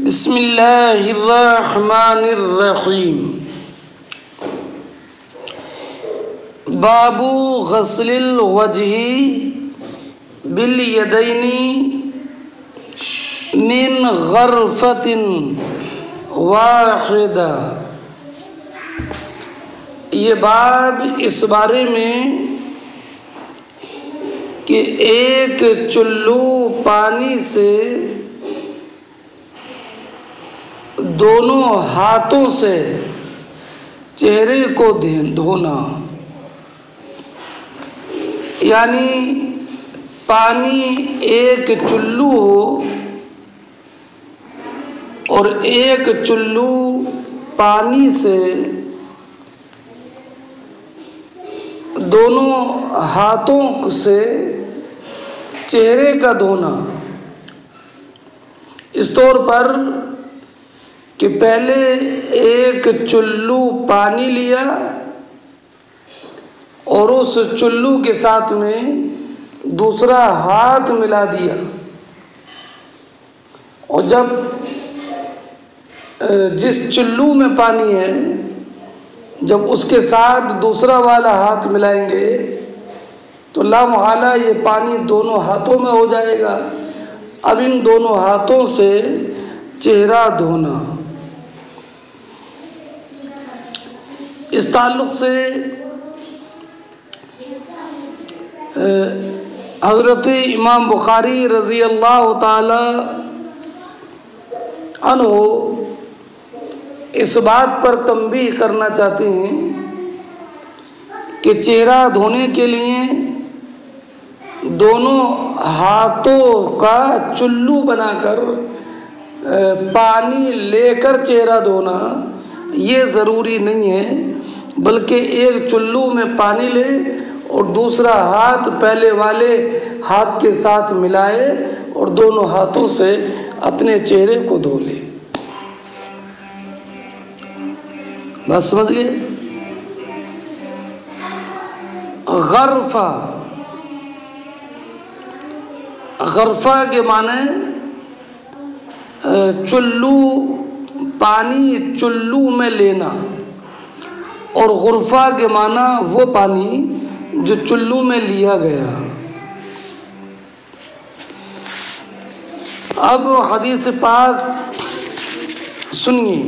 بسم اللہ الرحمن الرحیم۔ باب غسل الوجہ بالیدین من غرفۃ واحدہ۔ یہ باب اس بارے میں کہ ایک چلو پانی سے دونوں ہاتھوں سے چہرے کو دھونا، یعنی پانی ایک چلو ہو اور ایک چلو پانی سے دونوں ہاتھوں سے چہرے کا دھونا۔ اس طور پر کہ پہلے ایک چلو پانی لیا اور اس چلو کے ساتھ میں دوسرا ہاتھ ملا دیا، اور جب جس چلو میں پانی ہے جب اس کے ساتھ دوسرا والا ہاتھ ملائیں گے تو لا محالہ یہ پانی دونوں ہاتھوں میں ہو جائے گا۔ اب ان دونوں ہاتھوں سے چہرہ دھونا۔ اس تعلق سے حضرت امام بخاری رضی اللہ تعالی عنہ اس بات پر تنبیہ کرنا چاہتے ہیں کہ چہرہ دھونے کے لیے دونوں ہاتھوں کا چلو بنا کر پانی لے کر چہرہ دھونا یہ ضروری نہیں ہے، بلکہ ایک چلو میں پانی لے اور دوسرا ہاتھ پہلے والے ہاتھ کے ساتھ ملائے اور دونوں ہاتھوں سے اپنے چہرے کو دھو لے۔ بات سمجھ گئے؟ غرفہ، غرفہ کے معنی چلو پانی چلو میں لینا، اور غرفہ کے معنی وہ پانی جو چلو میں لیا گیا۔ اب حدیث پاک سنیے۔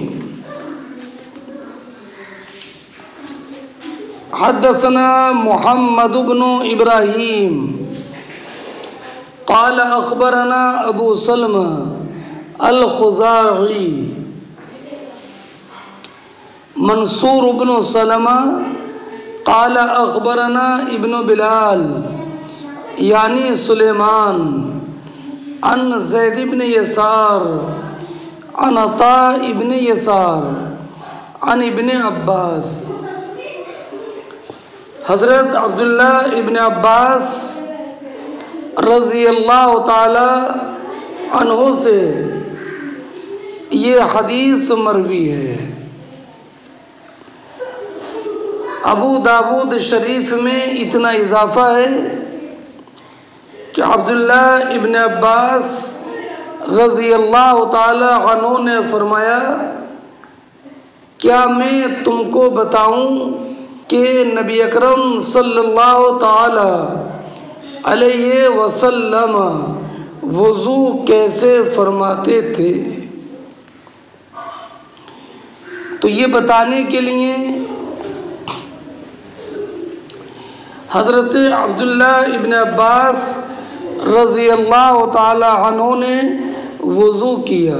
حدثنا محمد بن ابراہیم قال اخبرنا ابو سلمہ الخزاعی منصور بن سلمہ قال اخبرنا ابن بلال یعنی سلیمان عن زید بن یسار عن عطاء ابن یسار عن ابن عباس۔ حضرت عبداللہ ابن عباس رضی اللہ تعالی عنہ سے یہ حدیث مروی ہے۔ ابو داود شریف میں اتنا اضافہ ہے کہ عبداللہ ابن عباس رضی اللہ تعالی عنہ نے فرمایا، کیا میں تم کو بتاؤں کہ نبی اکرم صلی اللہ تعالی علیہ وسلم وضو کیسے فرماتے تھے؟ تو یہ بتانے کے لیے حضرت عبداللہ ابن عباس رضی اللہ تعالی عنہ نے وضو کیا۔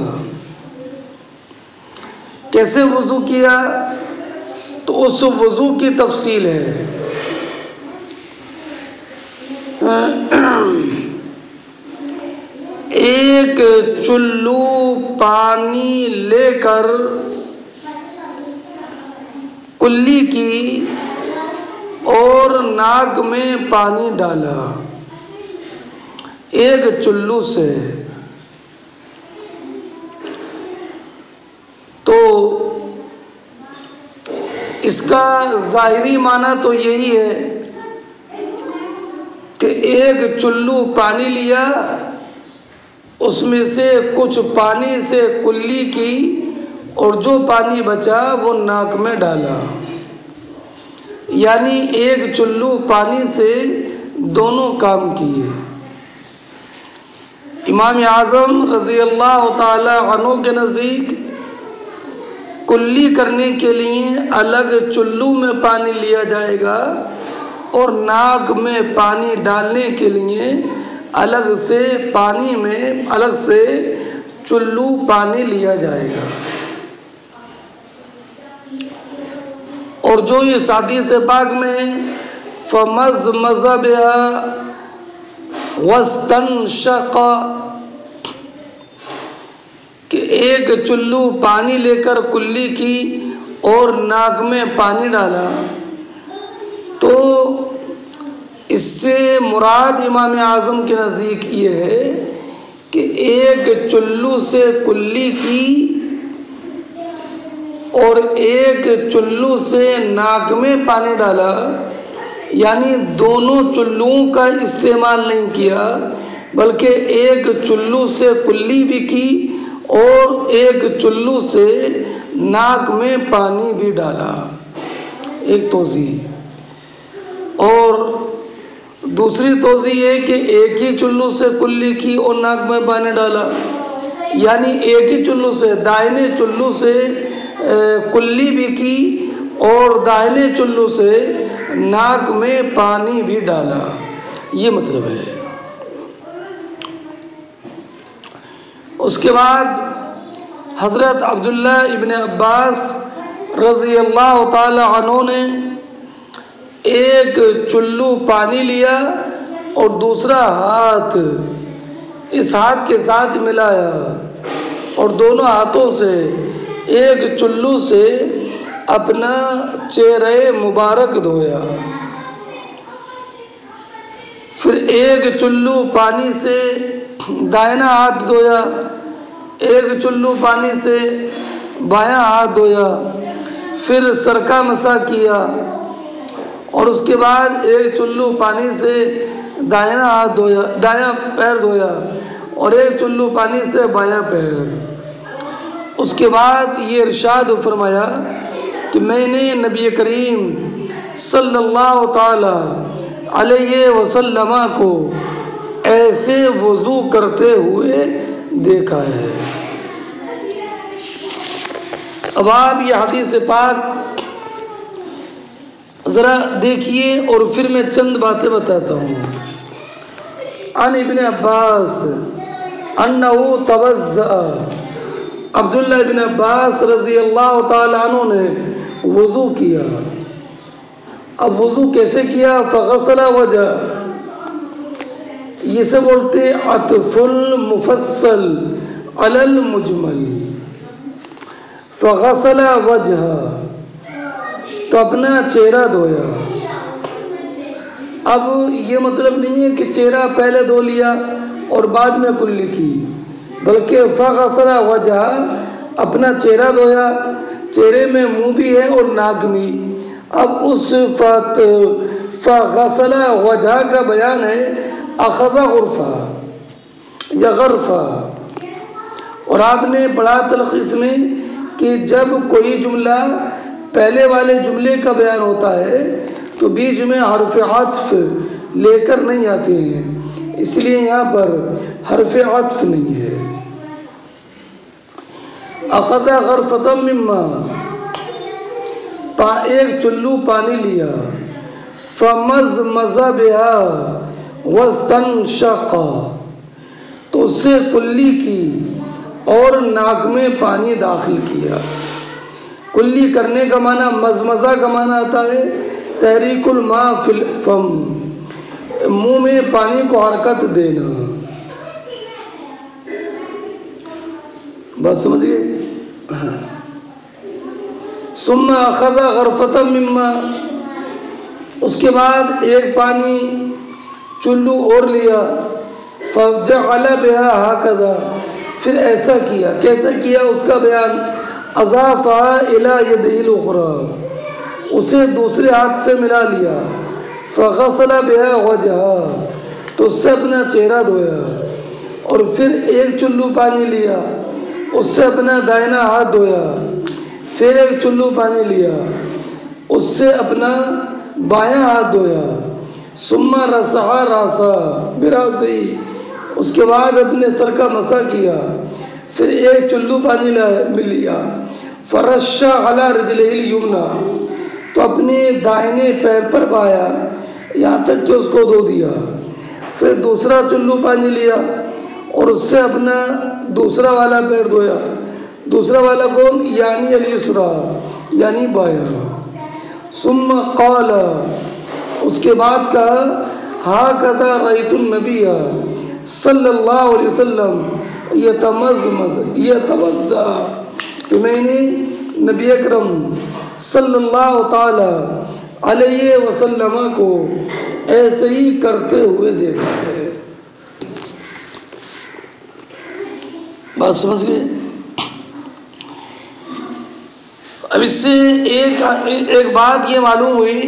کیسے وضو کیا؟ تو اس وضو کی تفصیل ہے۔ ایک چلو پانی لے کر کلی کی اور ناک میں پانی ڈالا ایک چلو سے، تو اس کا ظاہری معنی تو یہی ہے کہ ایک چلو پانی لیا اس میں سے کچھ پانی سے کلی کی اور جو پانی بچا وہ ناک میں ڈالا، یعنی ایک چلو پانی سے دونوں کام کیے۔ امام اعظم رضی اللہ تعالی عنہ کے نزدیک کلی کرنے کے لیے الگ چلو میں پانی لیا جائے گا اور ناک میں پانی ڈالنے کے لیے الگ سے پانی میں الگ سے چلو پانی لیا جائے گا۔ اور جو اس حدیث پاک میں فمزمز بها واستنشق کہ ایک چلو پانی لے کر کلی کی اور ناک میں پانی ڈالا، تو اس سے مراد امام اعظم کے نزدیک یہ ہے کہ ایک چلو سے کلی کی اور ایک چلو سے ناک میں پانی ڈالا، یعنی دونوں چلوؤں کا استعمال نہیں کیا بلکہ ایک چلو سے کلی بھی کی اور ایک چلو سے ناک میں پانی بھی ڈالا، ایک توضیح۔ اور دوسری توضیح یہ کہ ایک ہی چلو سے کلی کی اور ناک میں پانی ڈالا، یعنی ایک ہی چلو سے دائنے چلو سے کلی بھی کی اور دائنے چلو سے ناک میں پانی بھی ڈالا، یہ مطلب ہے۔ اس کے بعد حضرت عبداللہ ابن عباس رضی اللہ تعالی عنہ نے ایک چلو پانی لیا اور دوسرا ہاتھ اس ہاتھ کے ساتھ ملایا اور دونوں ہاتھوں سے ایک چلو سے اپنا چہرہ مبارک دھویا، پھر ایک چلو پانی سے دائنا ہاتھ دھویا، ایک چلو پانی سے بایاں ہاتھ دھویا، پھر سر کا مسح کیا اور اس کے بعد ایک چلو پانی سے دائنا ہاتھ دھویا، دایاں پیر دھویا اور ایک چلو پانی سے بایاں پیر۔ اس کے بعد یہ ارشاد فرمایا کہ میں نے نبی کریم صلی اللہ تعالی علیہ وسلم کو ایسے وضو کرتے ہوئے دیکھا ہے۔ اب آپ یہ حدیث پاک ذرا دیکھیے اور پھر میں چند باتیں بتاتا ہوں۔ عن ابن عباس انہ توضأ، عبداللہ ابن عباس رضی اللہ تعالی عنہ نے وضو کیا۔ اب وضو کیسے کیا؟ فغسل وجہ، یہ سے بولتے عطف المفصل علی المجمل، فغسل وجہ تو اپنا چہرہ دھویا۔ اب یہ مطلب نہیں ہے کہ چہرہ پہلے دھو لیا اور بعد میں کلی کی، بلکہ فغسل وجہ اپنا چہرہ دھویا، چہرے میں منہ بھی ہے اور ناک بھی۔ اب اس فغسل وجہ کا بیان ہے اخذ غرفہ یا غرفہ، اور آپ نے پڑھا تلخیص میں کہ جب کوئی جملہ پہلے والے جملے کا بیان ہوتا ہے تو بیچ میں حرف عطف لے کر نہیں آتے ہیں، اس لیے یہاں پر حرف عطف نہیں ہے۔ اخذ غرفۃ مما، ایک چلو پانی لیا، فمزمز بها واستنشق تو اس سے کلی کی اور ناک میں پانی داخل کیا۔ کلی کرنے کا معنی مزمزہ کا معنی آتا ہے تحریک الماء فی الفم، منہ میں پانی کو حرکت دینا۔ بات سمجھ گئے؟ ثم اخذ غرفۃ مما، اس کے بعد ایک پانی چلو اور لیا، فجعل بها هكذا، پھر ایسا کیا۔ کیسا کیا اس کا بیان، اضافها الى يده الاخرى، اسے دوسرے ہاتھ سے ملا لیا، فغسل بها وجهها تو اس سے اپنا چہرہ دھویا، اور پھر ایک چلو پانی لیا، اس سے اپنا دائنا ہاتھ دھویا، پھر ایک چلو پانی لیا، اس سے اپنا بایاں ہاتھ دھویا، ثم رسح راسا براسہ، اس کے بعد اپنے سر کا مسح کیا، پھر ایک چلو پانی لیا، فرش علی رجلہ الیمنی، تو اپنے دائنے پیر پر پایا یہاں تک کہ اس کو دھو دیا، پھر دوسرا چلو پانی لیا اور اس سے اپنا دوسرا والا پیر دھویا، دوسرا والا کون؟ یعنی الیسری، یعنی بایاں، ثم قال، اس کے بعد کہا، ہاکذا رأیت النبی صلی اللہ علیہ وسلم یتوضا، کہ میں نے نبی اکرم صلی اللہ تعالی علیہ وسلم کو ایسے ہی کرتے ہوئے دیکھا ہے۔ بات سمجھ گئے؟ اب اس سے ایک بات یہ معلوم ہوئی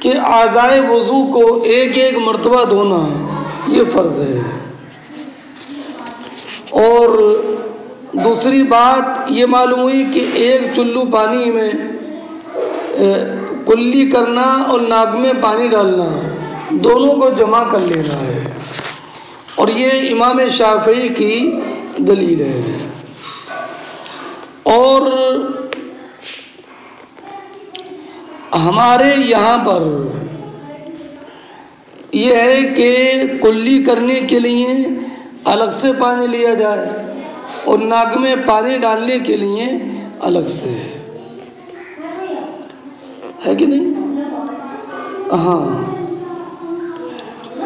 کہ اعضائے وضو کو ایک ایک مرتبہ دھونا یہ فرض ہے، اور دوسری بات یہ معلوم ہوئی کہ ایک چلو پانی میں کلی کرنا اور ناک میں پانی ڈالنا دونوں کو جمع کر لینا ہے، اور یہ امام شافعی کی دلیل ہے۔ اور ہمارے یہاں پر یہ ہے کہ کلی کرنے کے لیے الگ سے پانی لیا جائے اور ناک میں پانی ڈالنے کے لیے الگ سے، ہے کہ نہیں؟ ہاں،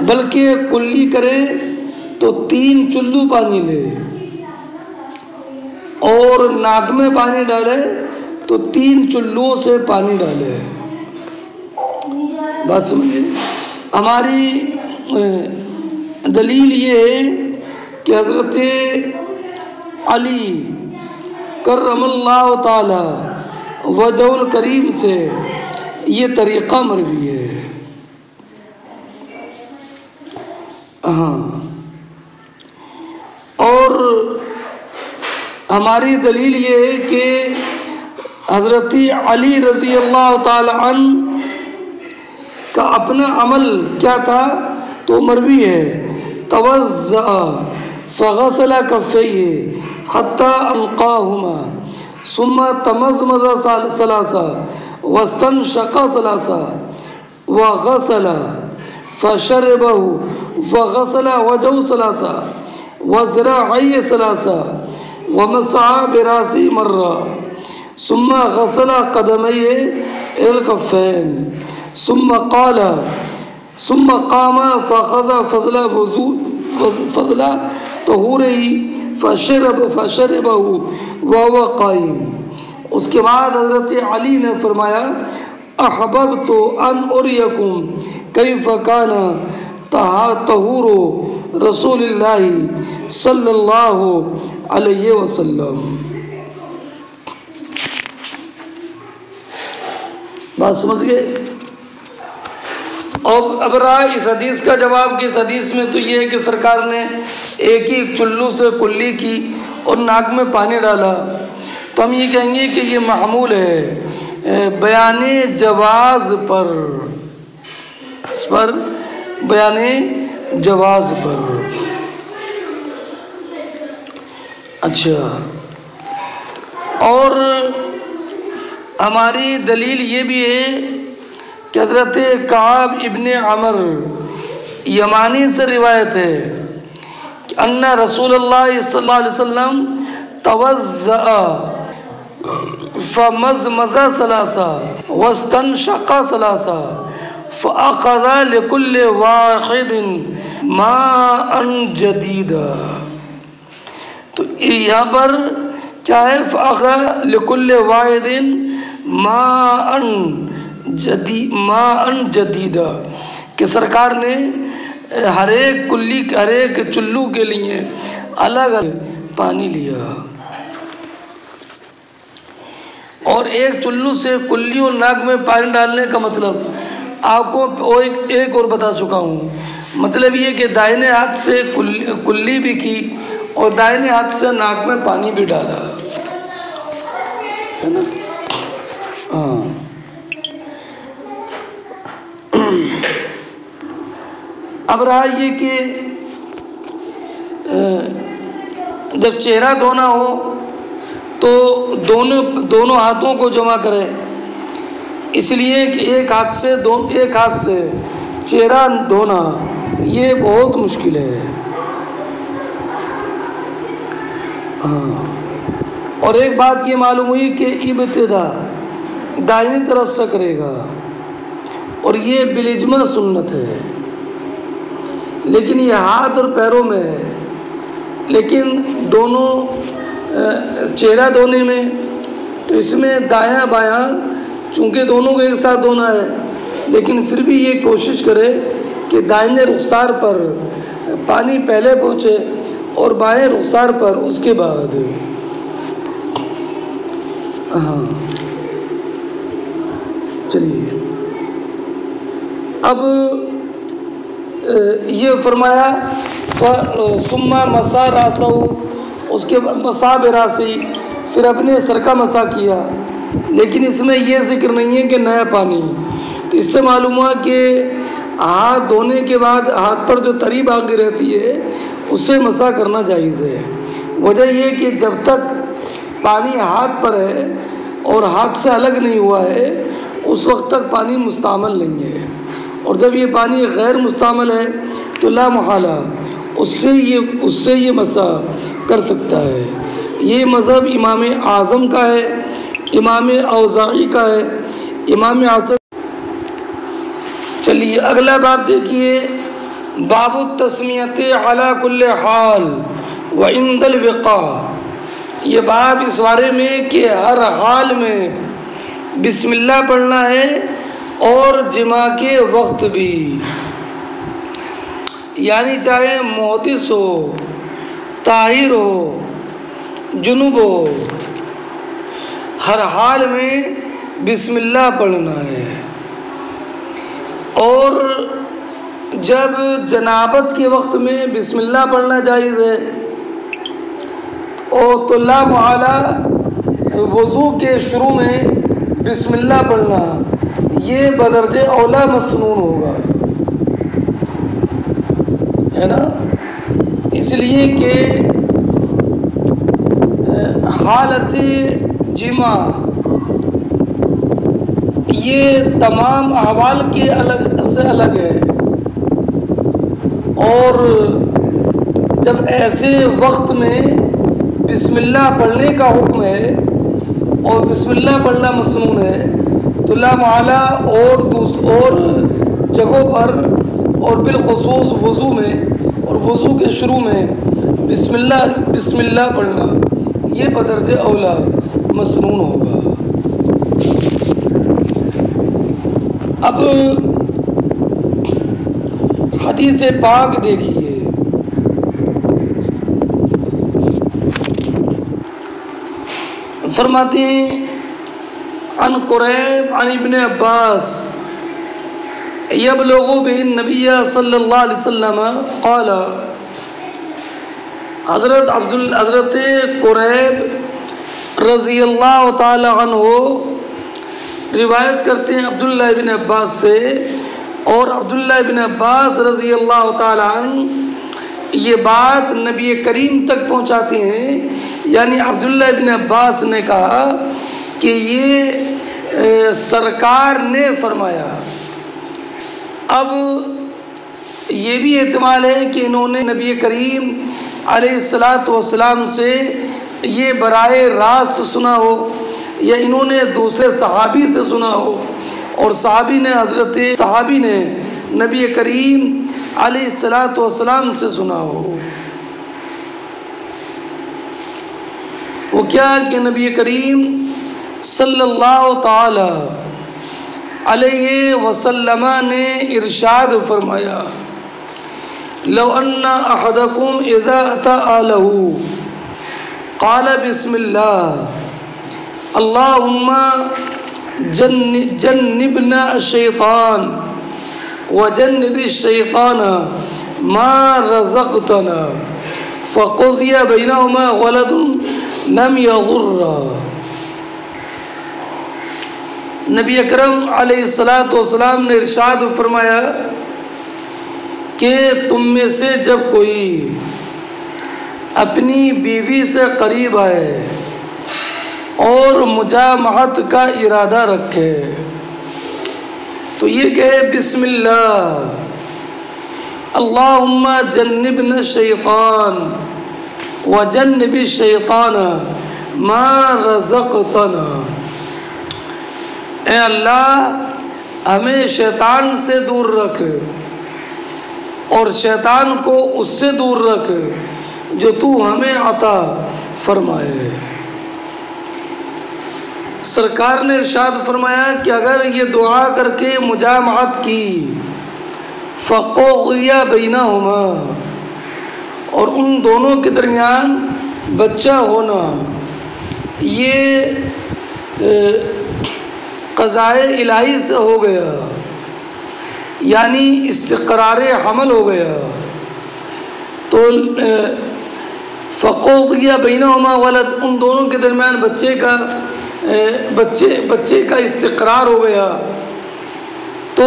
بلکہ کلی کرے تو 3 چلو پانی لے، اور ناک میں پانی ڈالے تو 3 چلوں سے پانی ڈالے۔ بات سمجھے؟ ہماری دلیل یہ ہے کہ حضرت علی کرم اللہ تعالی وجہ الکریم سے یہ طریقہ مروی ہے۔ ہاں، اور ہماری دلیل یہ ہے کہ حضرت علی رضی اللہ تعالی عنہ کا اپنا عمل کیا تھا تو مروی ہے، توضأ فغسل کفیہ حتی انقاہما ثم تمضمض ثلاثا واستنشق ثلاثا وغسل فشربہ وغسل وجهه ثلاثا وذراعيه ثلاثا ومسح براسه مرة ثم غسل قدميه إلى الكفين ثم قام فأخذ فضل طهوره فشربه وهو قائم۔ اس کے بعد حضرت علی نے فرمایا، احببت ان اریکم کیف کان طہور رسول اللہ صلی اللہ علیہ وسلم۔ بات سمجھ گئے؟ اور اب رہا اس حدیث کا جواب کہ اس حدیث میں تو یہ ہے کہ سرکار نے ایک ہی چلو سے کلی کی اور ناک میں پانی ڈالا، تو ہم یہ کہیں گے کہ یہ محمول ہے بیان جواز پر، اس پر بیان جواز پر۔ اچھا، اور ہماری دلیل یہ بھی ہے کہ حضرت کعب ابن عمر یمانی سے روایت ہے کہ ان رسول اللہ صلی اللہ علیہ وسلم توضأ فمضمض ثلاثا واستنشق ثلاثا فأخذ لكل واحد ماء جديدا۔ تو یہاں پر کیا ہے؟ فأخذ لكل واحد ماء جدیدہ، کہ سرکار نے ہر ایک چلو کے لیے الگ پانی لیا، اور ایک چلو سے کلی اور ناک میں پانی ڈالنے کا مطلب آپ کو ایک اور بتا چکا ہوں، مطلب یہ کہ دائنے ہاتھ سے کلی بھی کی اور دائنے ہاتھ سے ناک میں پانی بھی ڈالا، ہے نا؟ ہاں۔ اب رہا یہ کہ جب چہرہ دھونا ہو تو دونوں ہاتھوں کو جمع کرے، اس لیے کہ ایک ہاتھ سے چہرہ دھونا یہ بہت مشکل ہے۔ ہاں، اور ایک بات یہ معلوم ہوئی کہ ابتدا دائنی طرف سے کرے گا، اور یہ بالاجماع سنت ہے، لیکن یہ ہاتھ اور پیروں میں ہے۔ لیکن دونوں چہرہ دھونے میں تو اس میں دایاں بایاں چونکہ دونوں کو ایک ساتھ دھونا ہے، لیکن پھر بھی یہ کوشش کرے کہ دائیں رخسار پر پانی پہلے پہنچے اور بائیں رخسار پر اس کے بعد۔ ہاں، چلیے اب یہ فرمایا ثم مسح راسہ، اس کے بعد مسح براسی، پھر اپنے سر کا مسح کیا، لیکن اس میں یہ ذکر نہیں ہے کہ نیا پانی۔ تو اس سے معلوم ہوا کہ ہاتھ دھونے کے بعد ہاتھ پر جو تری باقی رہتی ہے اس سے مسح کرنا جائز ہے۔ وجہ یہ کہ جب تک پانی ہاتھ پر ہے اور ہاتھ سے الگ نہیں ہوا ہے اس وقت تک پانی مستعمل نہیں ہے، اور جب یہ پانی غیر مستعمل ہے تو لا محالہ اس سے یہ مسح کر سکتا ہے۔ یہ مذہب امام اعظم کا ہے، امام اوزاعی کا ہے، امام حسن۔ چلیے اگلا باب دیکھیے، باب التسمیۃ علی کل حال وعند الوقاء۔ یہ باب اس بارے میں کہ ہر حال میں بسم اللہ پڑھنا ہے اور جماع کے وقت بھی، یعنی چاہے محدث ہو، طاہر ہو، جنوب ہو، ہر حال میں بسم اللہ پڑھنا ہے۔ اور جب جنابت کے وقت میں بسم اللہ پڑھنا جائز ہے، اور تو لا محالہ وضو کے شروع میں بسم اللہ پڑھنا یہ بدرجہ اولا مسنون ہوگا، ہے نا؟ اس لیے کہ حالت جماع یہ تمام احوال کے الگ ہے، اور جب ایسے وقت میں بسم اللہ پڑھنے کا حکم ہے اور بسم اللہ پڑھنا مسنون ہے تو لا محالہ اور جگہوں پر اور بالخصوص وضو میں اور وضو کے شروع میں بسم اللہ پڑھنا یہ بدرجہ اولا مسنون ہوگا۔ اب حدیث پاک دیکھیے، فرماتے ہیں عن قریب عن ابن عباس یبلغ به النبی صلی اللہ علیہ وسلم قال، حضرت قریب رضی اللہ تعالی عنہ روایت کرتے ہیں عبداللہ ابن عباس سے، اور عبداللہ ابن عباس رضی اللہ تعالی عنہ یہ بات نبی کریم تک پہنچاتے ہیں، یعنی عبداللہ ابن عباس نے کہا کہ یہ سرکار نے فرمایا۔ اب یہ بھی احتمال ہے کہ انہوں نے نبی کریم علیہ السلام سے یہ براہ راست سنا ہو، یا انہوں نے دوسرے صحابی سے سنا ہو، اور صحابی نے نبی کریم علیہ السلام سے سنا ہو۔ وہ کیا کہ نبی کریم صلی اللہ تعالی علیہ وسلم نے ارشاد فرمایا، لو ان احدکم اذا اتى اهله قال بسم اللہ اللہم جنبنا الشیطان وجنب الشیطان ما رزقتنا فقضی بینہما ولد لم یضر۔ نبی اکرم علیہ السلام نے ارشاد فرمایا کہ تم میں سے جب کوئی اپنی بیوی سے قریب آئے اور مجامعت کا ارادہ رکھے تو یہ کہے بسم اللہ اللہم جنبنا الشیطان وجنب الشیطان ما رزقتنا۔ اے اللہ ہمیں شیطان سے دور رکھ اور شیطان کو اس سے دور رکھ جو تو ہمیں عطا فرمائے۔ سرکار نے ارشاد فرمایا کہ اگر یہ دعا کر کے مجامعت کی فقضی بینہما اور ان دونوں کے درمیان بچہ ہونا یہ قضائے الہی سے ہو گیا، یعنی استقرار حمل ہو گیا، تو فقضی بینہما ولد ان دونوں کے درمیان بچے کا استقرار ہو گیا، تو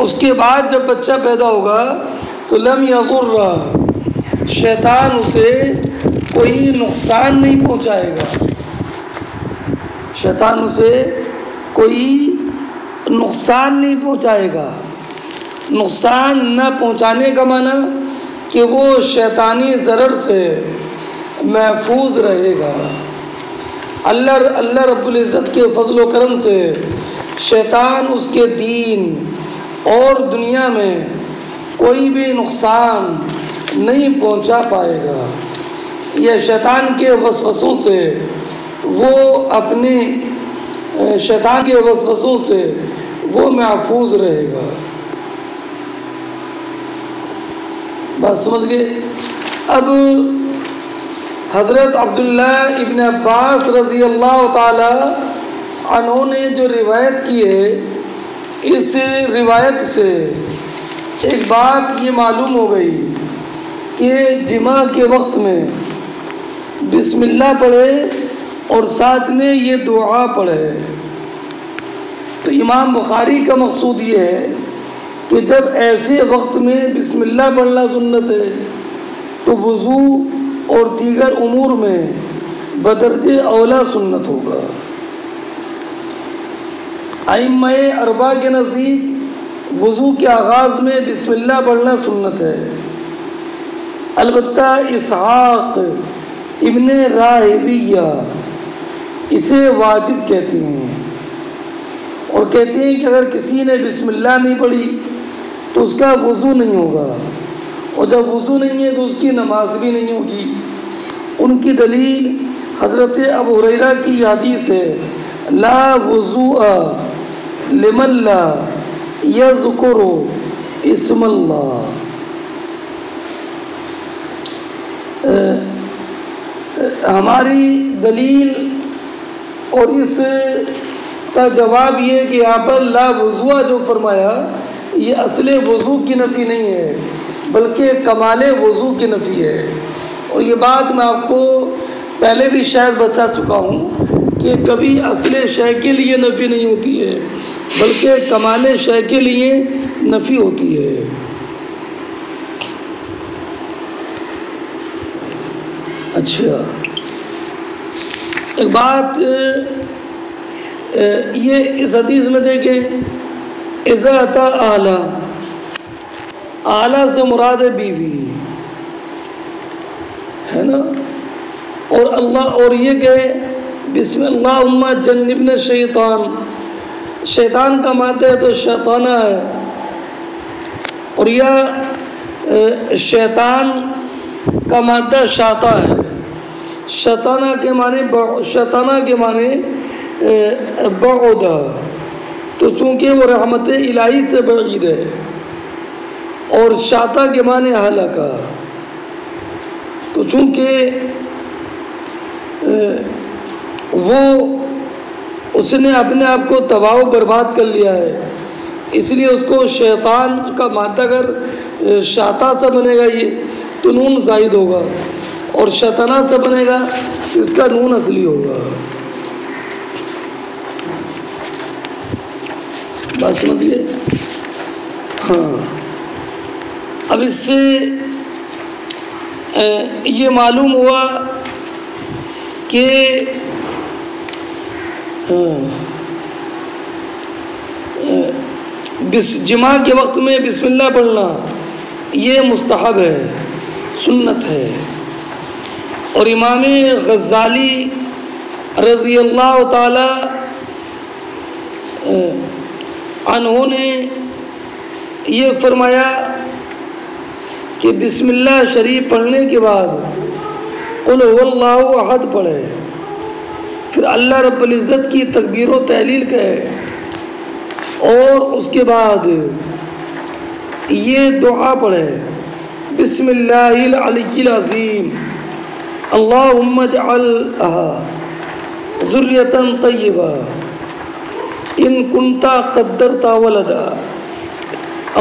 اس کے بعد جب بچہ پیدا ہوگا تو لم یضر شیطان اسے کوئی نقصان نہیں پہنچائے گا، شیطان اسے کوئی نقصان نہیں پہنچائے گا۔ نقصان نہ پہنچانے کا معنی کہ وہ شیطانی ضرر سے محفوظ رہے گا۔ اللہ رب العزت کے فضل و کرم سے شیطان اس کے دین اور دنیا میں کوئی بھی نقصان نہیں پہنچا پائے گا، یا شیطان کے وسوسوں سے وہ محفوظ رہے گا۔ بات سمجھ گئے؟ اب حضرت عبداللہ ابن عباس رضی اللہ تعالی عنہ نے جو روایت کی ہے، اس روایت سے ایک بات یہ معلوم ہو گئی کہ جماع کے وقت میں بسم اللہ پڑھے اور ساتھ میں یہ دعا پڑھے۔ تو امام بخاری کا مقصود یہ ہے کہ جب ایسے وقت میں بسم اللہ پڑھنا سنت ہے تو وضو اور دیگر امور میں بدرجہ اولا سنت ہوگا۔ ائمہ اربعہ کے نزدیک وضو کے آغاز میں بسم اللہ پڑھنا سنت ہے، البتہ اسحاق ابن راہویہ اسے واجب کہتے ہیں، اور کہتے ہیں کہ اگر کسی نے بسم اللہ نہیں پڑھی تو اس کا وضو نہیں ہوگا، اور جب وضو نہیں ہے تو اس کی نماز بھی نہیں ہوگی۔ ان کی دلیل حضرت ابو ہریرہ کی حدیث ہے لا وضوء لمن لا یذکر اسم اللہ۔ ہماری دلیل اور اس کا جواب یہ ہے کہ یہاں پر لا وضوء جو فرمایا یہ اصل وضو کی نفی نہیں ہے بلکہ کمال وضو کی نفی ہے، اور یہ بات میں آپ کو پہلے بھی شاید بتا چکا ہوں کہ کبھی اصل شے کے لیے نفی نہیں ہوتی ہے بلکہ کمال شے کے لیے نفی ہوتی ہے۔ اچھا، ایک بات یہ اس حدیث میں دیکھیں اذا اتا اعلیٰ، اعلیٰ سے مراد ہے بیوی ہے نا، اور اللہ اور یہ کہ بسم اللہم جنبنا الشیطان، شیطان کا مادہ ہے تو شیطانہ ہے، اور یہ شیطان کا مادہ شاطا ہے، شیطانہ کے معنی بعد، تو چونکہ وہ رحمت الہی سے بعید ہے، اور شاطا کے معنی ہلاکا، تو چونکہ وہ اس نے اپنے آپ کو تباہ و برباد کر لیا ہے اس لیے اس کو شیطان کا مادہ اگر شاطا سے بنے گا یہ تو نون زائد ہوگا، اور شیطانہ سے بنے گا تو اس کا نون اصلی ہوگا۔ بات سمجھ گئے؟ ہاں، اب اس سے یہ معلوم ہوا کہ جمعہ کے وقت میں بسم اللہ پڑھنا یہ مستحب ہے، سنت ہے۔ اور امام غزالی رضی اللہ تعالی عنہ نے یہ فرمایا کہ بسم اللہ شریف پڑھنے کے بعد قل هو اللہ احد پڑھے، پھر اللہ رب العزت کی تکبیر و تحلیل کہے، اور اس کے بعد یہ دعا پڑھے بسم اللہ العلی العظیم اللہم اجعلھا ذریۃ طیبہ ان کنت قدرت ولدا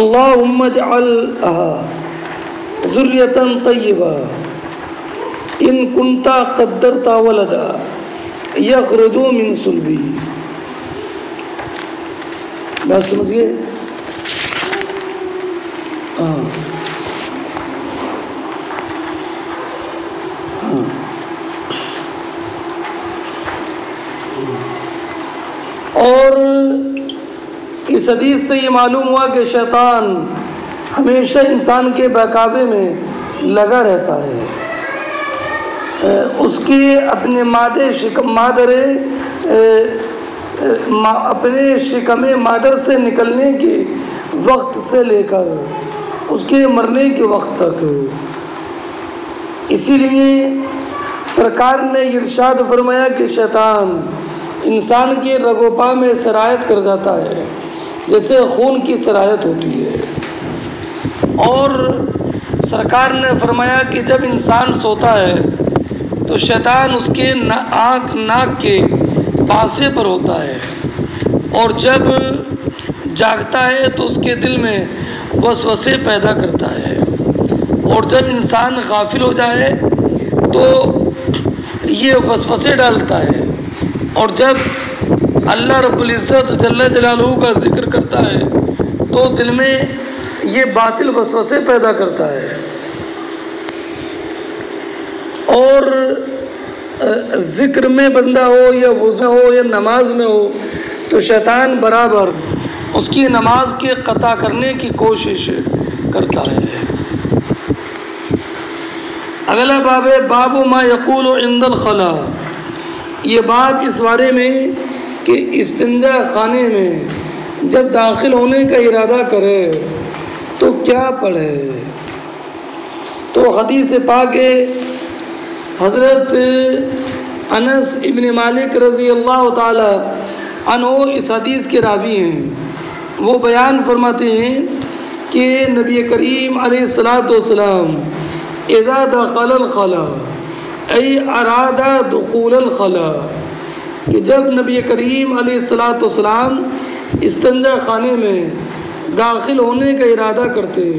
اللہم اجعلھا ذریۃ طیبہ ان کنت قدرت ولدا یخرج من صلبی۔ بات سمجھ گئے؟ اور اس حدیث سے یہ معلوم ہوا کہ شیطان ہمیشہ انسان کے بہکاوے میں لگا رہتا ہے، اس کے اپنے اپنے شکم مادر سے نکلنے کے وقت سے لے کر اس کے مرنے کے وقت تک۔ اسی لیے سرکار نے ارشاد فرمایا کہ شیطان انسان کے رگ و پا میں سرایت کر جاتا ہے جیسے خون کی سرایت ہوتی ہے، اور سرکار نے فرمایا کہ جب انسان سوتا ہے تو شیطان اس کے ناک کے پاسے پر ہوتا ہے، اور جب جاگتا ہے تو اس کے دل میں وسوسے پیدا کرتا ہے، اور جب انسان غافل ہو جائے تو یہ وسوسے ڈالتا ہے، اور جب اللہ رب العزت جل جلالہ کا ذکر کرتا ہے تو دل میں یہ باطل وسوسے پیدا کرتا ہے، اور ذکر میں بندہ ہو یا وضو ہو یا نماز میں ہو تو شیطان برابر اس کی نماز کے قطع کرنے کی کوشش کرتا ہے۔ اگلا باب ہے باب ما یقول عند الخلا۔ یہ باب اس بارے میں کہ استنجا خانے میں جب داخل ہونے کا ارادہ کرے تو کیا پڑھے۔ تو حدیث پاک حضرت انس ابن مالک رضی اللہ تعالی عنہ اس حدیث کے راوی ہیں، وہ بیان فرماتے ہیں کہ نبی کریم علیہ الصلاۃ والسلام اذا دخل الخلا ای اراد دخول الخلا، کہ جب نبی کریم علیہ الصلاۃ والسلام استنجا خانے میں داخل ہونے کا ارادہ کرتے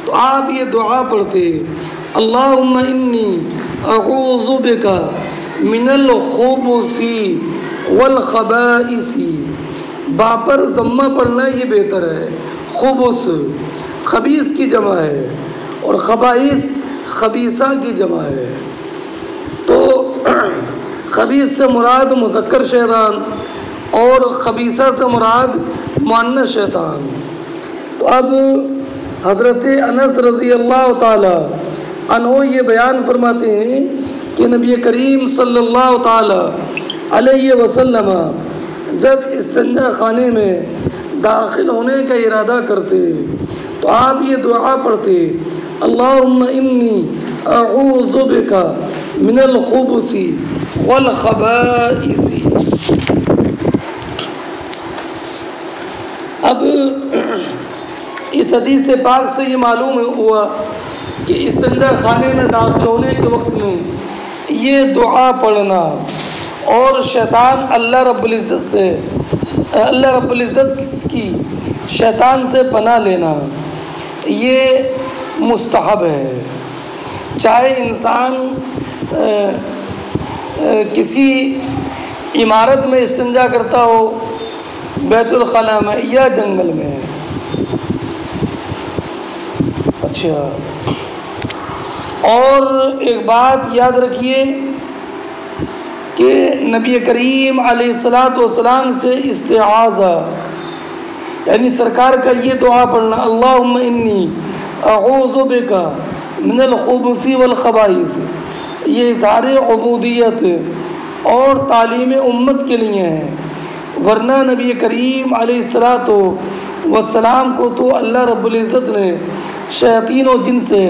تو آپ یہ دعا پڑھتے اللہم انی اعوذ بک من الخبث والخبائث۔ با پر ضمہ پڑھنا یہ بہتر ہے۔ خبث خبیث کی جمع ہے، اور خبائث خبیثہ کی جمع ہے۔ تو خبیث سے مراد مذکر شیطان اور خبیثہ سے مراد مؤنث شیطان۔ تو اب حضرت انس رضی اللہ تعالی عنہ یہ بیان فرماتے ہیں کہ نبی کریم صلی اللہ تعالی علیہ وسلم جب استنجا خانے میں داخل ہونے کا ارادہ کرتے تو آپ یہ دعا پڑھتے اللہم انی اعوذ بک من الخبث والخبائث۔ اب اس حدیث پاک سے یہ معلوم ہوا کہ استنجا خانے میں داخل ہونے کے وقت میں یہ دعا پڑھنا، اور شیطان اللہ رب العزت کی شیطان سے پناہ لینا یہ مستحب ہے، چاہے انسان کسی عمارت میں استنجا کرتا ہو، بیت الخلاء میں یا جنگل میں۔ اچھا، اور ایک بات یاد رکھیے کہ نبی کریم علیہ الصلاۃ والسلام سے استعاذہ، یعنی سرکار کا یہ دعا پڑھنا، اللہم انی اعوذ بک من الخبث والخبائث، یہ اظہار عبودیت اور تعلیم امت کے لیے ہے، ورنہ نبی کریم علیہ الصلاۃ والسلام کو تو اللہ رب العزت نے شیاطین و جن سے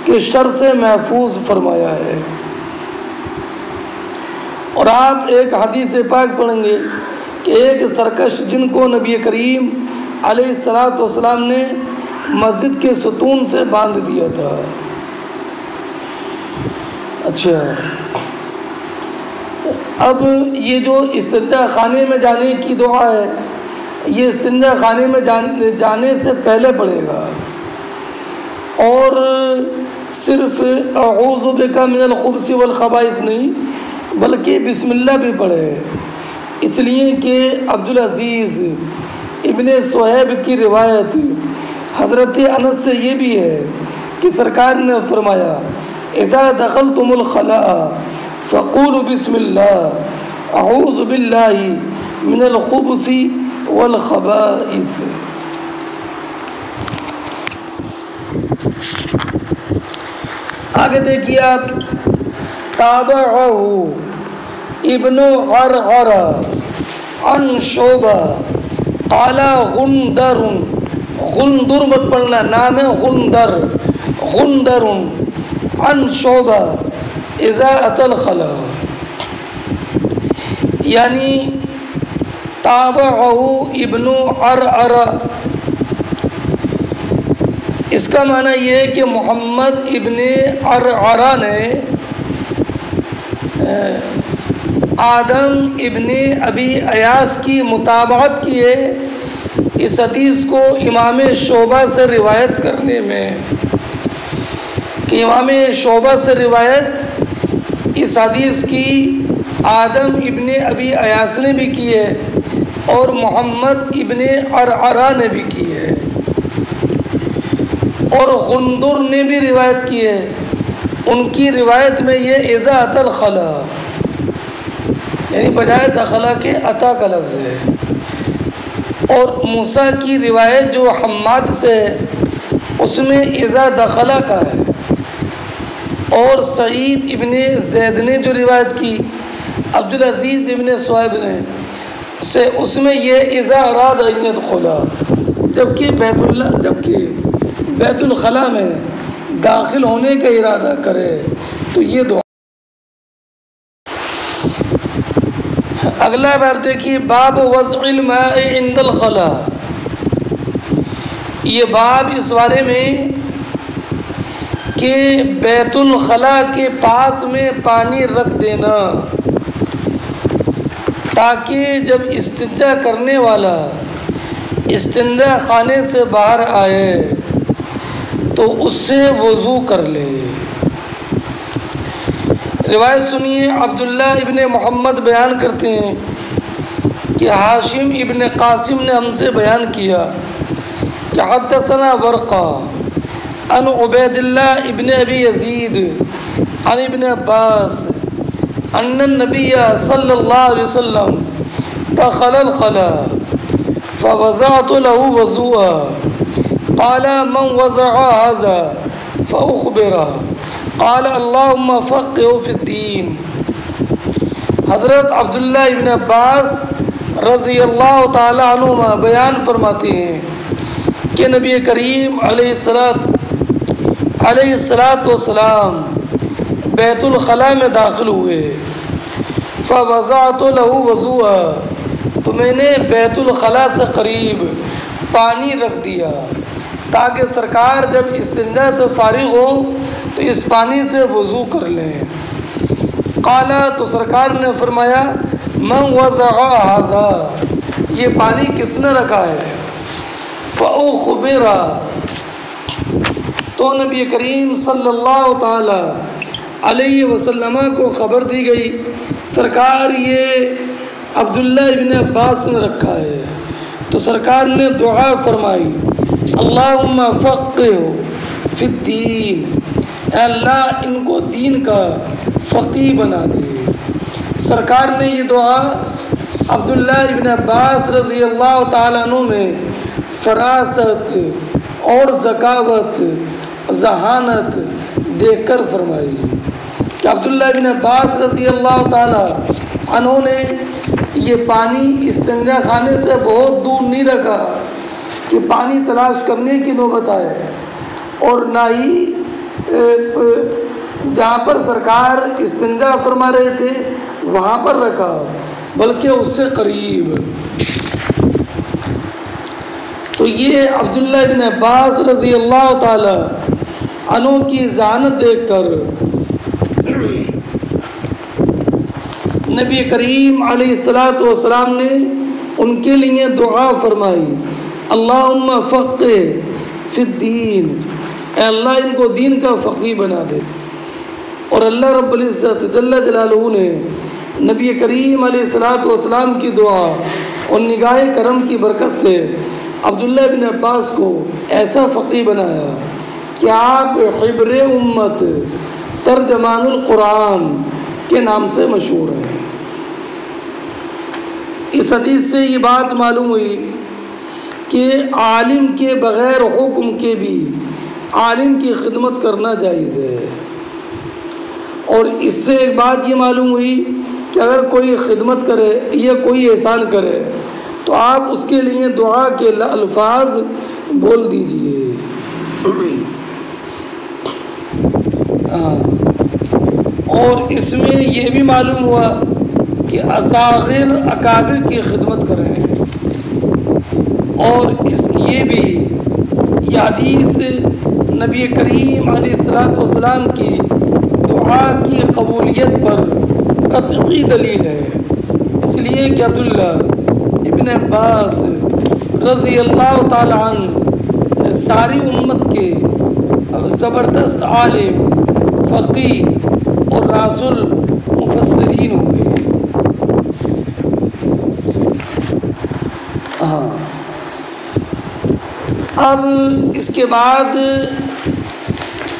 کے شر سے محفوظ فرمایا ہے۔ اور آپ ایک حدیث پاک پڑھیں گے کہ ایک سرکش جن کو نبی کریم علیہ الصلاۃ والسلام نے مسجد کے ستون سے باندھ دیا تھا۔ اچھا، اب یہ جو استنجا خانے میں جانے کی دعا ہے، یہ استنجا خانے میں جانے سے پہلے پڑھے گا، اور صرف اعوذ بک من الخبث والخبائث نہیں بلکہ بسم اللہ بھی پڑھے، اس لیے کہ عبدالعزیز ابن صہیب کی روایت حضرت انس سے یہ بھی ہے کہ سرکار نے فرمایا اذا دخلتم الخلاء فقولوا بسم اللہ اعوذ باللہ من الخبث والخبائث۔ آگے دیکھیے آپ، تابعہ ابن عرعر عن شعبہ قال غندر، غندر مت پڑھنا، نام ہے غندر، غندر عن شعبہ اذا اتى الخلاء، یعنی تابعہ ابن عرعر، اس کا معنی یہ ہے کہ محمد ابن عرعرہ نے آدم ابن ابی ایاس کی متابعت کی ہے اس حدیث کو امام شعبہ سے روایت کرنے میں، کہ امام شعبہ سے روایت اس حدیث کی آدم ابن ابی ایاس نے بھی کی ہے اور محمد ابن عرعرہ نے بھی کی ہے، اور غندر نے بھی روایت کی ہے، ان کی روایت میں یہ اذا اتى الخلاء، یعنی بجائے دخلا کے عطا کا لفظ ہے، اور موسیٰ کی روایت جو حماد سے ہے اس میں اذا دخلا کا ہے، اور سعید ابن زید نے جو روایت کی عبدالعزیز ابن صہیب نے سے، اس میں یہ اذا اراد ان يدخلا، جبکہ بیت الخلاء میں داخل ہونے کا ارادہ کرے تو یہ دعا۔ اگلا باب دیکھیے، باب وضع الماء عند الخلاء، یہ باب اس بارے میں کہ بیت الخلاء کے پاس میں پانی رکھ دینا تاکہ جب استنجا کرنے والا استنجا خانے سے باہر آئے تو اس سے وضو کر لے۔ روایت سنیے، عبداللہ ابن محمد بیان کرتے ہیں کہ ہاشم ابن قاسم نے ہم سے بیان کیا کہ حدثنا ورقہ عن عبید اللہ ابن ابی یزید عن ابن عباس ان النبی صلی اللہ علیہ وسلم دخل الخلاء فوضعت له وضوءا قال من وضع هذا فأخبره قال اللهم فقهه في الدين۔ حضرت عبداللہ ابن عباس رضی اللہ تعالی عنہما بیان فرماتے ہیں کہ نبی کریم علیہ الصلاۃ والسلام بیت الخلاء میں داخل ہوئے، فوضعت له وضوءا، تو میں نے بیت الخلاء سے قریب پانی رکھ دیا تاکہ سرکار جب استنجا سے فارغ ہو تو اس پانی سے وضو کر لیں۔ قال، تو سرکار نے فرمایا من وضع هذا، یہ پانی کس نے رکھا ہے؟ فأخبر، تو نبی کریم صلی اللہ تعالی علیہ وسلم کو خبر دی گئی، سرکار یہ عبداللہ ابن عباس نے رکھا ہے۔ تو سرکار نے دعا فرمائی، اللہم فقہہ فی الدین، اے اللہ ان کو دین کا فقیہ بنا دے۔ سرکار نے یہ دعا عبداللہ ابن عباس رضی اللہ تعالیٰ عنہ میں فراست اور ذکاوت ذہانت دیکھ کر فرمائی کہ عبداللہ ابن عباس رضی اللہ تعالیٰ عنہ نے یہ پانی استنجا خانے سے بہت دور نہیں رکھا کہ پانی تلاش کرنے کی نوبت آئے، اور نہ ہی جہاں پر سرکار استنجا فرما رہے تھے وہاں پر رکھا، بلکہ اس سے قریب۔ تو یہ عبداللہ ابن عباس رضی اللہ تعالی عنہ کی ذہانت دیکھ کر نبی کریم علیہ الصلاۃ والسلام نے ان کے لیے دعا فرمائی، اللہم فقہ فی الدین، اے اللہ ان کو دین کا فقیہ بنا دے۔ اور اللہ رب العزت جل جلالہ نے نبی کریم علیہ الصلاۃ والسلام کی دعا اور نگاہ کرم کی برکت سے عبداللہ بن عباس کو ایسا فقیہ بنایا کہ آپ حبر امت ترجمان القرآن کے نام سے مشہور ہیں۔ اس حدیث سے یہ بات معلوم ہوئی کہ عالم کے بغیر حکم کے بھی عالم کی خدمت کرنا جائز ہے، اور اس سے ایک بات یہ معلوم ہوئی کہ اگر کوئی خدمت کرے یا کوئی احسان کرے تو آپ اس کے لیے دعا کے الفاظ بول دیجئے۔ اور اس میں یہ بھی معلوم ہوا کہ اصاغر اکابر کی خدمت کریں، اور یہ بھی یہ حدیث نبی کریم علیہ الصلاۃ والسلام کی دعا کی قبولیت پر قطعی دلیل ہے، اس لیے کہ عبداللہ ابن عباس رضی اللہ تعالی عنہ ساری امت کے زبردست عالم، فقیہ اور راس المفسرین ہوئے۔ اب اس کے بعد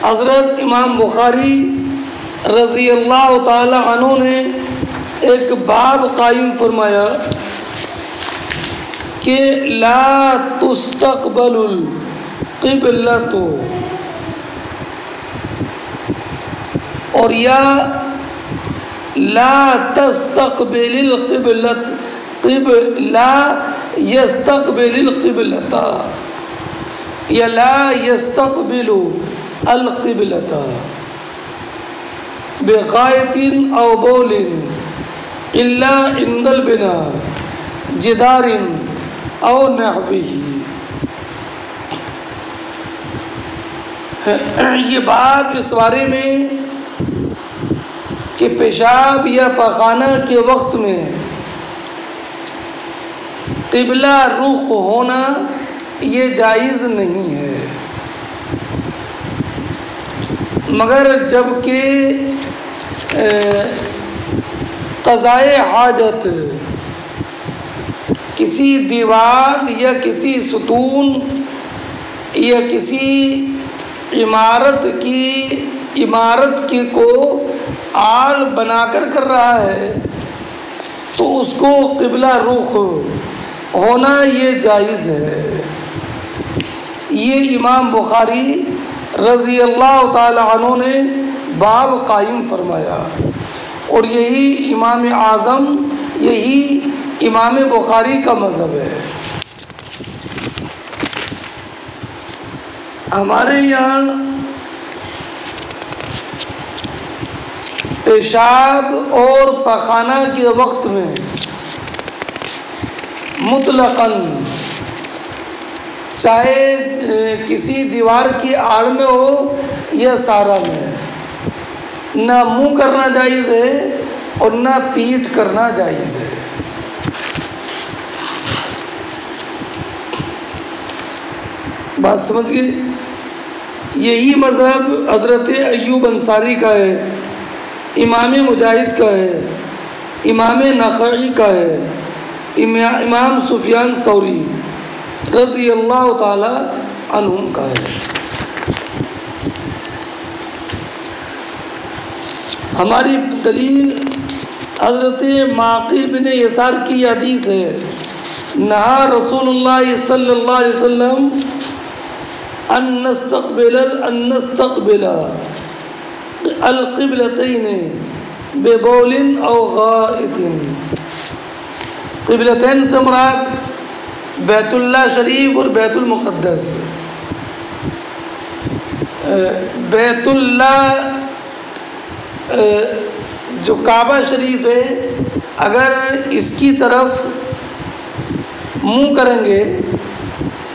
حضرت امام بخاری رضی اللہ تعالی عنہ نے ایک باب قائم فرمایا کہ لا تستقبل القبلۃ، اور یا لا تستقبل القبلۃ، لا یستقبل القبلۃ، یا لا یستقبل القبلۃ بغائط او بول الا عند البناء جدار او نحوہ۔ یہ باب اس بارے میں کہ پیشاب یا پاخانہ کے وقت میں قبلہ رخ ہونا یہ جائز نہیں ہے، مگر جب کہ قضائے حاجت کسی دیوار یا کسی ستون یا کسی عمارت کی کو آڑ بنا کر رہا ہے تو اس کو قبلہ رخ ہونا یہ جائز ہے۔ یہ امام بخاری رضی اللہ تعالی عنہ نے باب قائم فرمایا، اور یہی امام اعظم، یہی امام بخاری کا مذہب ہے۔ ہمارے یہاں پیشاب اور پخانہ کے وقت میں مطلقاً چاہے کسی دیوار کی آڑ میں ہو یا سارا میں، نہ منہ کرنا جائز ہے اور نہ پیٹھ کرنا جائز ہے۔ بات سمجھئے؟ یہی مذہب حضرت ایوب انصاری کا ہے، امام مجاہد کا ہے، امام نخعی کا ہے، امام سفیان ثوری رضی اللہ تعالی عنہم کا ہے۔ ہماری دلیل حضرت معقل بن یسار کی حدیث ہے، نہا رسول اللہ صلی اللہ علیہ وسلم ان نستقبل القبلتین ببول او غائط۔ قبلتین سے مراد بیت اللہ شریف اور بیت المقدس۔ بیت اللہ جو کعبہ شریف ہے، اگر اس کی طرف منہ کریں گے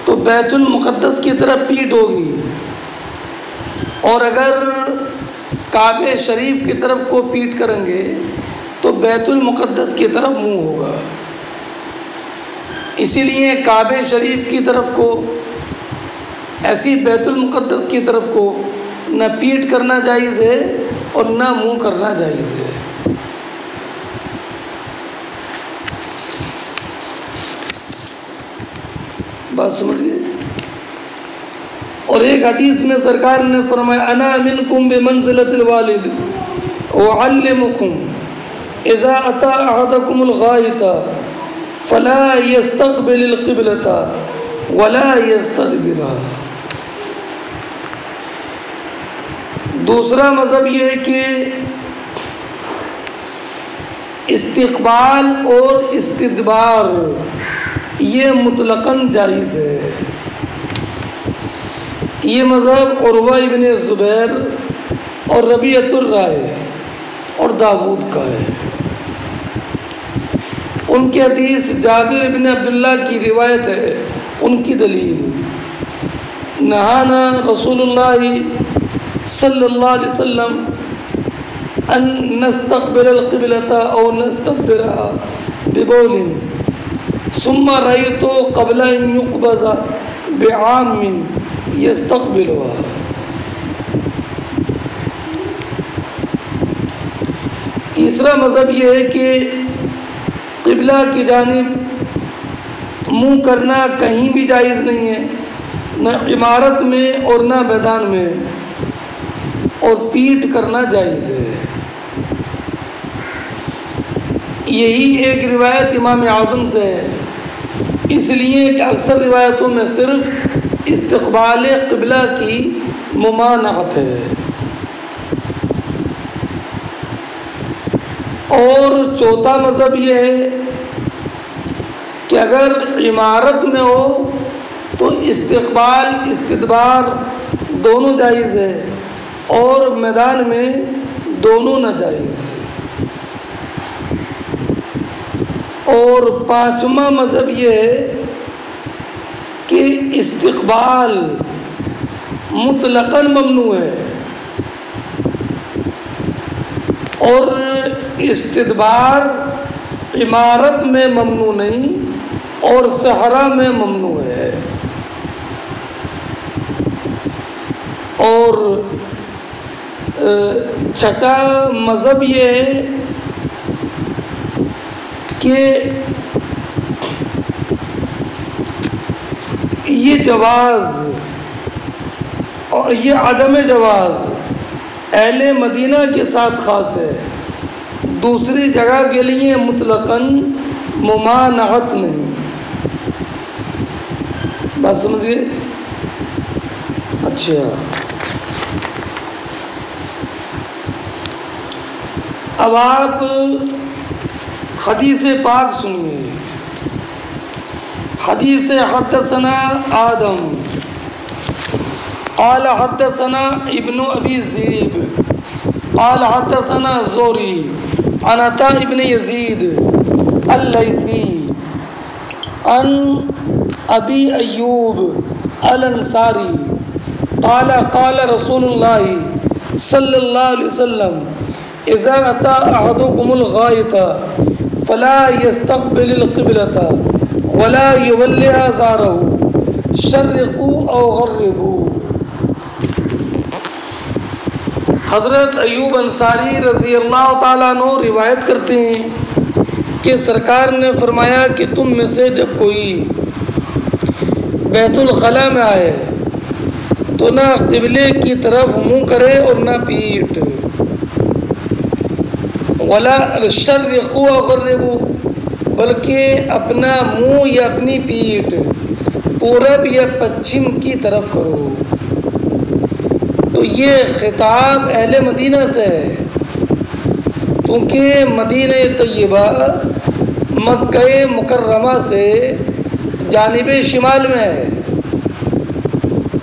تو بیت المقدس کی طرف پیٹھ ہوگی، اور اگر کعبہ شریف کی طرف کو پیٹھ کریں گے تو بیت المقدس کی طرف منہ ہوگا۔ اسی لیے کعبہ شریف کی طرف کو، ایسی بیت المقدس کی طرف کو نہ پیٹھ کرنا جائز ہے اور نہ منہ کرنا جائز ہے۔ بات سمجھئے؟ اور ایک حدیث میں سرکار نے فرمایا انا منکم بمنزلۃ الوالد اعلمکم اذا اتى احدکم الغائط فلا يستقبل القبلۃ ولا يستدبرها۔ دوسرا مذہب یہ ہے کہ استقبال اور استدبار یہ مطلقاً جائز ہے۔ یہ مذہب عروہ ابن زبیر اور ربیعۃ الرائے اور داود کا ہے۔ ان کی حدیث جابر ابن عبداللہ کی روایت ہے، ان کی دلیل نہانا رسول اللہ صلی اللہ علیہ وسلم ان نستقبل القبلۃ او نستدبرها ببول ثم رأيت قبل ان يقبض بعام يستقبلها۔ تیسرا مذہب یہ ہے کہ قبلہ کی جانب منہ کرنا کہیں بھی جائز نہیں ہے، نہ عمارت میں اور نہ میدان میں، اور پیٹھ کرنا جائز ہے۔ یہی ایک روایت امام اعظم سے ہے، اس لیے کہ اکثر روایتوں میں صرف استقبال قبلہ کی ممانعت ہے۔ اور چوتھا مذہب یہ ہے کہ اگر عمارت میں ہو تو استقبال استدبار دونوں جائز ہے، اور میدان میں دونوں ناجائز ہے۔ اور پانچواں مذہب یہ ہے کہ استقبال مطلقاً ممنوع ہے، اور استدبار عمارت میں ممنوع نہیں اور صحرا میں ممنوع ہے۔ اور چھٹا مذہب یہ ہے کہ یہ جواز اور یہ عدم جواز اہل مدینہ کے ساتھ خاص ہے، دوسری جگہ کے لیے مطلقاً ممانعت نہیں۔ بات سمجھئے؟ اچھا، اب آپ حدیث پاک سنیے۔ حدیث حدثنا آدم قال حدثنا ابن ابی ذئب قال حدثنا زوری عن عطاء ابن یزید اللیثی عن ابی ایوب الانصاری قال قال رسول اللہ صلی اللہ علیہ وسلم اذا اتى احدكم الغائط فلا يستقبل القبلة ولا يولها زاره شرقوا او غربوا۔ حضرت ایوب انصاری رضی اللہ تعالیٰ عنہ روایت کرتے ہیں کہ سرکار نے فرمایا کہ تم میں سے جب کوئی بیت الخلاء میں آئے تو نہ قبلے کی طرف منہ کرے اور نہ پیٹ، ولا شرقوا او غربوا، بلکہ اپنا منہ یا اپنی پیٹ پورب یا پچھم کی طرف کرو۔ تو یہ خطاب اہل مدینہ سے ہے، کیونکہ مدینہ طیبہ مکہ مکرمہ سے جانب شمال میں ہے،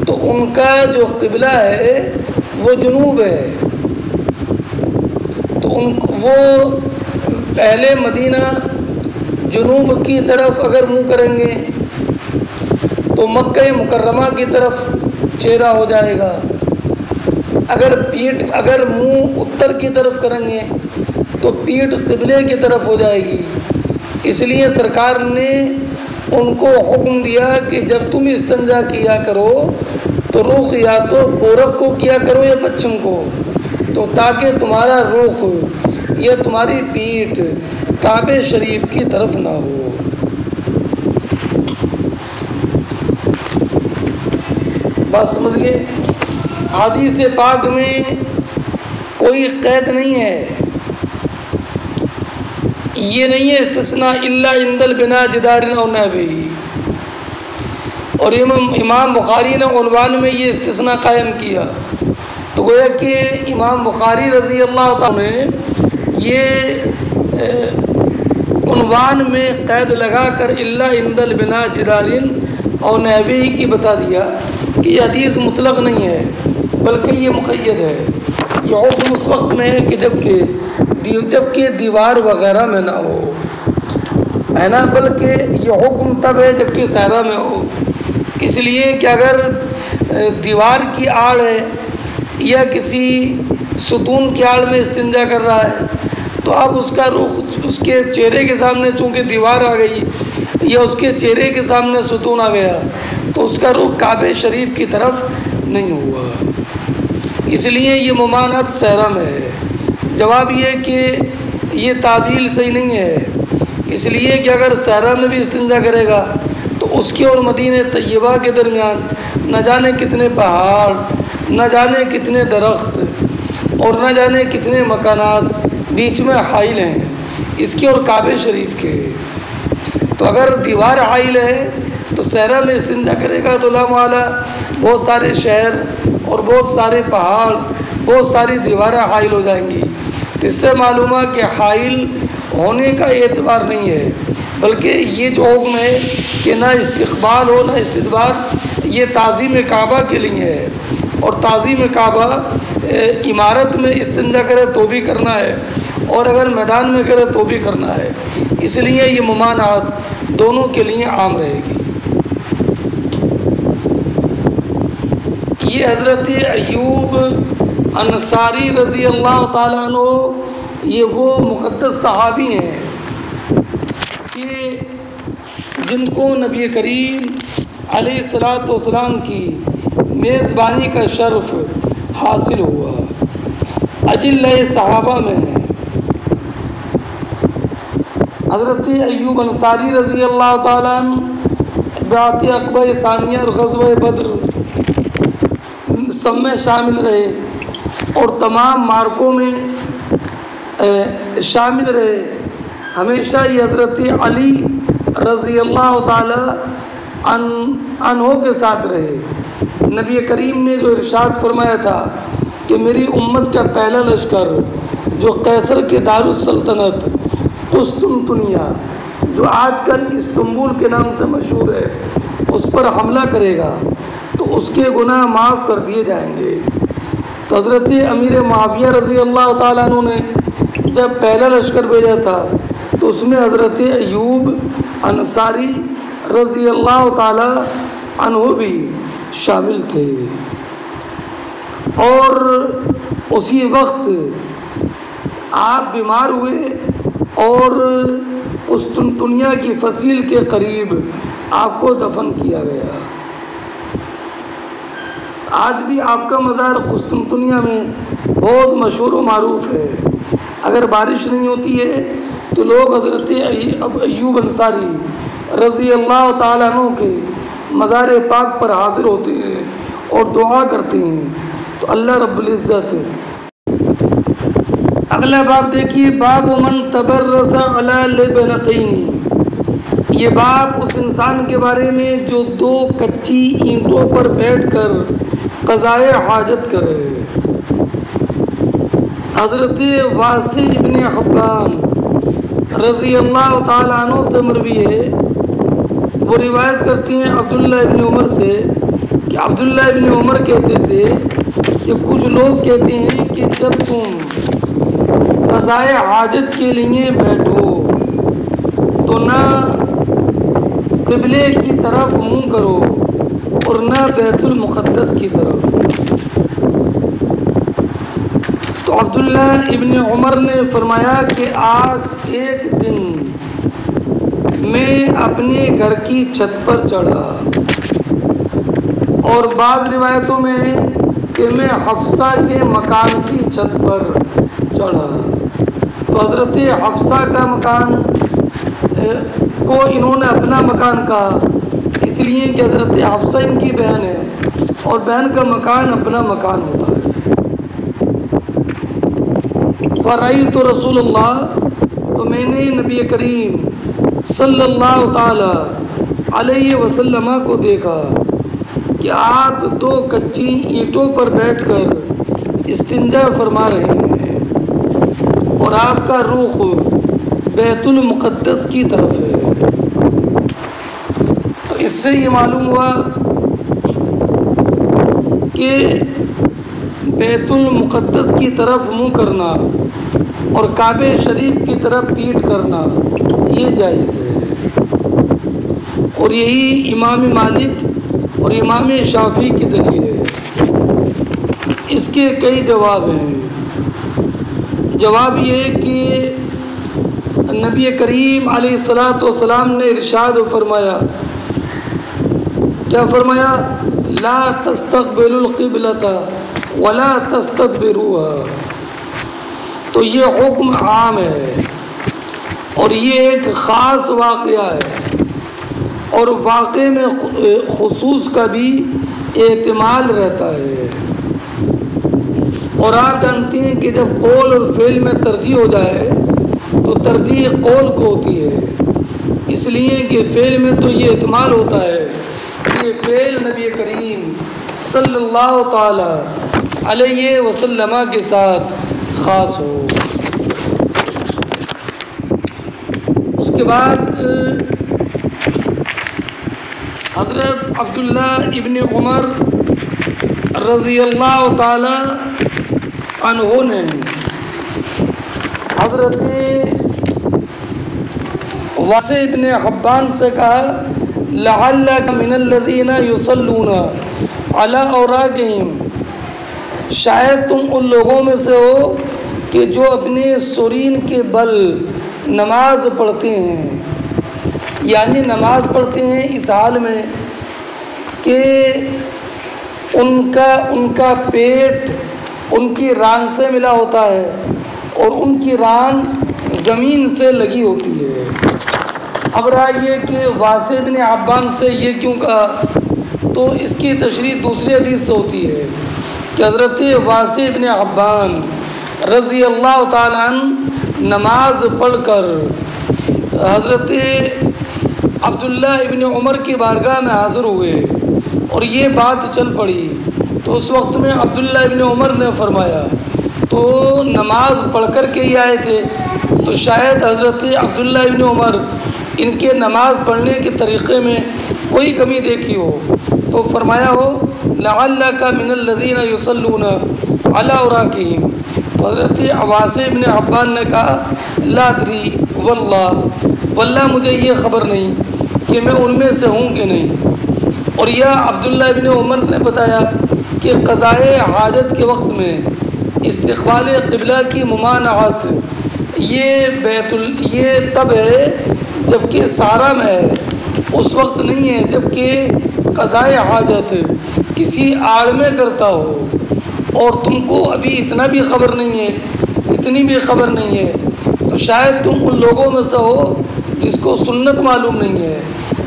تو ان کا جو قبلہ ہے وہ جنوب ہے، تو وہ اہل مدینہ جنوب کی طرف اگر منہ کریں گے تو مکہ مکرمہ کی طرف چہرہ ہو جائے گا، اگر منہ اتر کی طرف کریں گے تو پیٹھ قبلے کی طرف ہو جائے گی۔ اس لیے سرکار نے ان کو حکم دیا کہ جب تم استنجا کیا کرو تو رخ یا تو پورب کو کیا کرو یا پچھم کو، تو تاکہ تمہارا رخ یا تمہاری پیٹھ کعبہ شریف کی طرف نہ ہو۔ بات سمجھ گئے؟ حدیث پاک میں کوئی قید نہیں ہے، یہ نہیں ہے استثناء الا عند البناء جدار او نحوہ، اور امام بخاری نے عنوان میں یہ استثناء قائم کیا، تو گویا کہ امام بخاری رضی اللہ تعالیٰ نے یہ عنوان میں قید لگا کر الا عند البناء جدار او نحوہ کی بتا دیا کہ یہ حدیث مطلق نہیں ہے بلکہ یہ مقید ہے۔ یہ حکم اس وقت میں ہے کہ جبکہ دیوار وغیرہ میں نہ ہو، ہے نا، بلکہ یہ حکم تب ہے جبکہ صحرا میں ہو، اس لیے کہ اگر دیوار کی آڑ ہے یا کسی ستون کی آڑ میں استنجا کر رہا ہے تو اب اس کا رخ اس کے چہرے کے سامنے چونکہ دیوار آ گئی یا اس کے چہرے کے سامنے ستون آ گیا تو اس کا رخ کعبہ شریف کی طرف نہیں ہوا، اس لیے یہ ممانعت صحرا میں ہے۔ جواب یہ کہ یہ تعبیل صحیح نہیں ہے، اس لیے کہ اگر صحرا میں بھی استنجا کرے گا تو اس کے اور مدینہ طیبہ کے درمیان نہ جانے کتنے پہاڑ، نہ جانے کتنے درخت اور نہ جانے کتنے مکانات بیچ میں حائل ہیں، اس کے اور کعبہ شریف کے۔ تو اگر دیوار حائل ہے تو صحرا میں استنجا کرے گا تو لا محالہ بہت سارے شہر اور بہت سارے پہاڑ، بہت ساری دیواریں حائل ہو جائیں گی، تو اس سے معلوم ہے کہ حائل ہونے کا اعتبار نہیں ہے، بلکہ یہ جو حکم ہے کہ نہ استقبال ہو نہ استدبار، یہ تعظیم کعبہ کے لیے ہے، اور تعظیم کعبہ عمارت میں استنجا کرے تو بھی کرنا ہے اور اگر میدان میں کرے تو بھی کرنا ہے، اس لیے یہ ممانعات دونوں کے لیے عام رہے گی۔ یہ حضرت ایوب انصاری رضی اللہ تعالیٰ عنہ یہ وہ مقدس صحابی ہیں کہ جن کو نبی کریم علیہ الصلاۃ والسلام کی میزبانی کا شرف حاصل ہوا، اجلۂ صحابہ میں ہیں۔ حضرت ایوب انصاری رضی اللہ تعالیٰ عنہ بیعت عقبہ ثانیہ اور غزوہ بدر سب میں شامل رہے اور تمام معرکوں میں شامل رہے، ہمیشہ یہ حضرت علی رضی اللہ تعالی عنہ کے ساتھ رہے۔ نبی کریم نے جو ارشاد فرمایا تھا کہ میری امت کا پہلا لشکر جو قیصر کے دارالسلطنت قسطنطنیہ جو آج کل استنبول کے نام سے مشہور ہے اس پر حملہ کرے گا تو اس کے گناہ معاف کر دیے جائیں گے۔ تو حضرت امیر معاویہ رضی اللہ تعالیٰ عنہ نے جب پہلا لشکر بھیجا تھا تو اس میں حضرت ایوب انصاری رضی اللہ تعالیٰ عنہ بھی شامل تھے، اور اسی وقت آپ بیمار ہوئے اور قسطنطنیہ کی فصیل کے قریب آپ کو دفن کیا گیا۔ آج بھی آپ کا مزار قسطنطنیہ میں بہت مشہور و معروف ہے۔ اگر بارش نہیں ہوتی ہے تو لوگ حضرت ایوب انصاری رضی اللہ تعالیٰ عنہ کے مزار پاک پر حاضر ہوتے ہیں اور دعا کرتے ہیں، تو اللہ رب العزت۔ اگلا باب دیکھیے، باب من تبرز علی لبنتین۔ یہ باب اس انسان کے بارے میں جو دو کچی اینٹوں پر بیٹھ کر قضائے حاجت کرے۔ حضرت واصع ابن حبان رضی اللہ تعالیٰ عنہ سے مروی ہے، وہ روایت کرتی ہیں عبداللہ ابن عمر سے کہ عبداللہ ابن عمر کہتے تھے کہ کچھ لوگ کہتے ہیں کہ جب تم قضائے حاجت کے لیے بیٹھو تو نہ قبلے کی طرف منہ کرو اور نہ بیت المقدس کی طرف۔ تو عبداللہ ابن عمر نے فرمایا کہ آج ایک دن میں اپنے گھر کی چھت پر چڑھا، اور بعض روایتوں میں کہ میں حفصہ کے مکان کی چھت پر چڑھا۔ تو حضرت حفصہ کا مکان کو انہوں نے اپنا مکان کہا، اس لیے کہ حضرت حفصہ ان کی بہن ہے اور بہن کا مکان اپنا مکان ہوتا ہے۔ فرأیت رسول اللہ، تو میں نے نبی کریم صلی اللہ تعالی علیہ وسلم کو دیکھا کہ آپ دو کچی اینٹوں پر بیٹھ کر استنجا فرما رہے ہیں اور آپ کا رخ بیت المقدس کی طرف ہے۔ تو اس سے یہ معلوم ہوا کہ بیت المقدس کی طرف منہ کرنا اور کعبہ شریف کی طرف پیٹھ کرنا یہ جائز ہے، اور یہی امام مالک اور امام شافعی کی دلیل ہے۔ اس کے کئی جواب ہیں۔ جواب یہ کہ نبی کریم علیہ الصلاۃ والسلام نے ارشاد فرمایا، کیا فرمایا؟ لا تستقبلوا القبلۃ ولا تستدبروها۔ تو یہ حکم عام ہے اور یہ ایک خاص واقعہ ہے، اور واقعے میں خصوص کا بھی احتمال رہتا ہے۔ اور آپ جانتے ہیں کہ جب قول اور فعل میں ترجیح ہو جائے تو ترجیح قول کو ہوتی ہے، اس لیے کہ فعل میں تو یہ احتمال ہوتا ہے کہ یہ فعل نبی کریم صلی اللہ تعالی علیہ وسلم کے ساتھ خاص ہو۔ اس کے بعد حضرت عبداللہ ابن عمر رضی اللہ تعالی عنہ نے حضرت واصع ابن حبان سے کہا، لعلک من الذین یصلون علی اوراقہم، شاید تم ان لوگوں میں سے ہو کہ جو اپنے سرین کے بل نماز پڑھتے ہیں، یعنی نماز پڑھتے ہیں اس حال میں کہ ان کا پیٹ ان کی ران سے ملا ہوتا ہے اور ان کی ران زمین سے لگی ہوتی ہے۔ اب رائے یہ کہ واصع بن حبان سے یہ کیوں کہا، تو اس کی تشریح دوسری حدیث سے ہوتی ہے کہ حضرت واصع بن حبان رضی اللہ تعالیٰ عنہ نماز پڑھ کر حضرت عبداللہ ابن عمر کی بارگاہ میں حاضر ہوئے اور یہ بات چل پڑی، تو اس وقت میں عبداللہ ابن عمر نے فرمایا تو نماز پڑھ کر کے ہی آئے تھے، تو شاید حضرت عبداللہ ابن عمر ان کے نماز پڑھنے کے طریقے میں کوئی کمی دیکھی ہو، تو فرمایا ہو لعلک من الذین یصلون علی اوراقہم۔ تو حضرت واصع ابن حبان نے کہا لا ادری واللہ مجھے یہ خبر نہیں کہ میں ان میں سے ہوں کہ نہیں۔ اور یہ عبداللہ ابن عمر نے بتایا کہ قضائے حاجت کے وقت میں استقبال قبلہ کی ممانعت یہ تب ہے جب کہ سارا میں ہے، اس وقت نہیں ہے جب کہ قضائے حاجت کسی آڑ میں کرتا ہو اور تم کو ابھی اتنا بھی خبر نہیں ہے، اتنی بھی خبر نہیں ہے، تو شاید تم ان لوگوں میں سے ہو جس کو سنت معلوم نہیں ہے،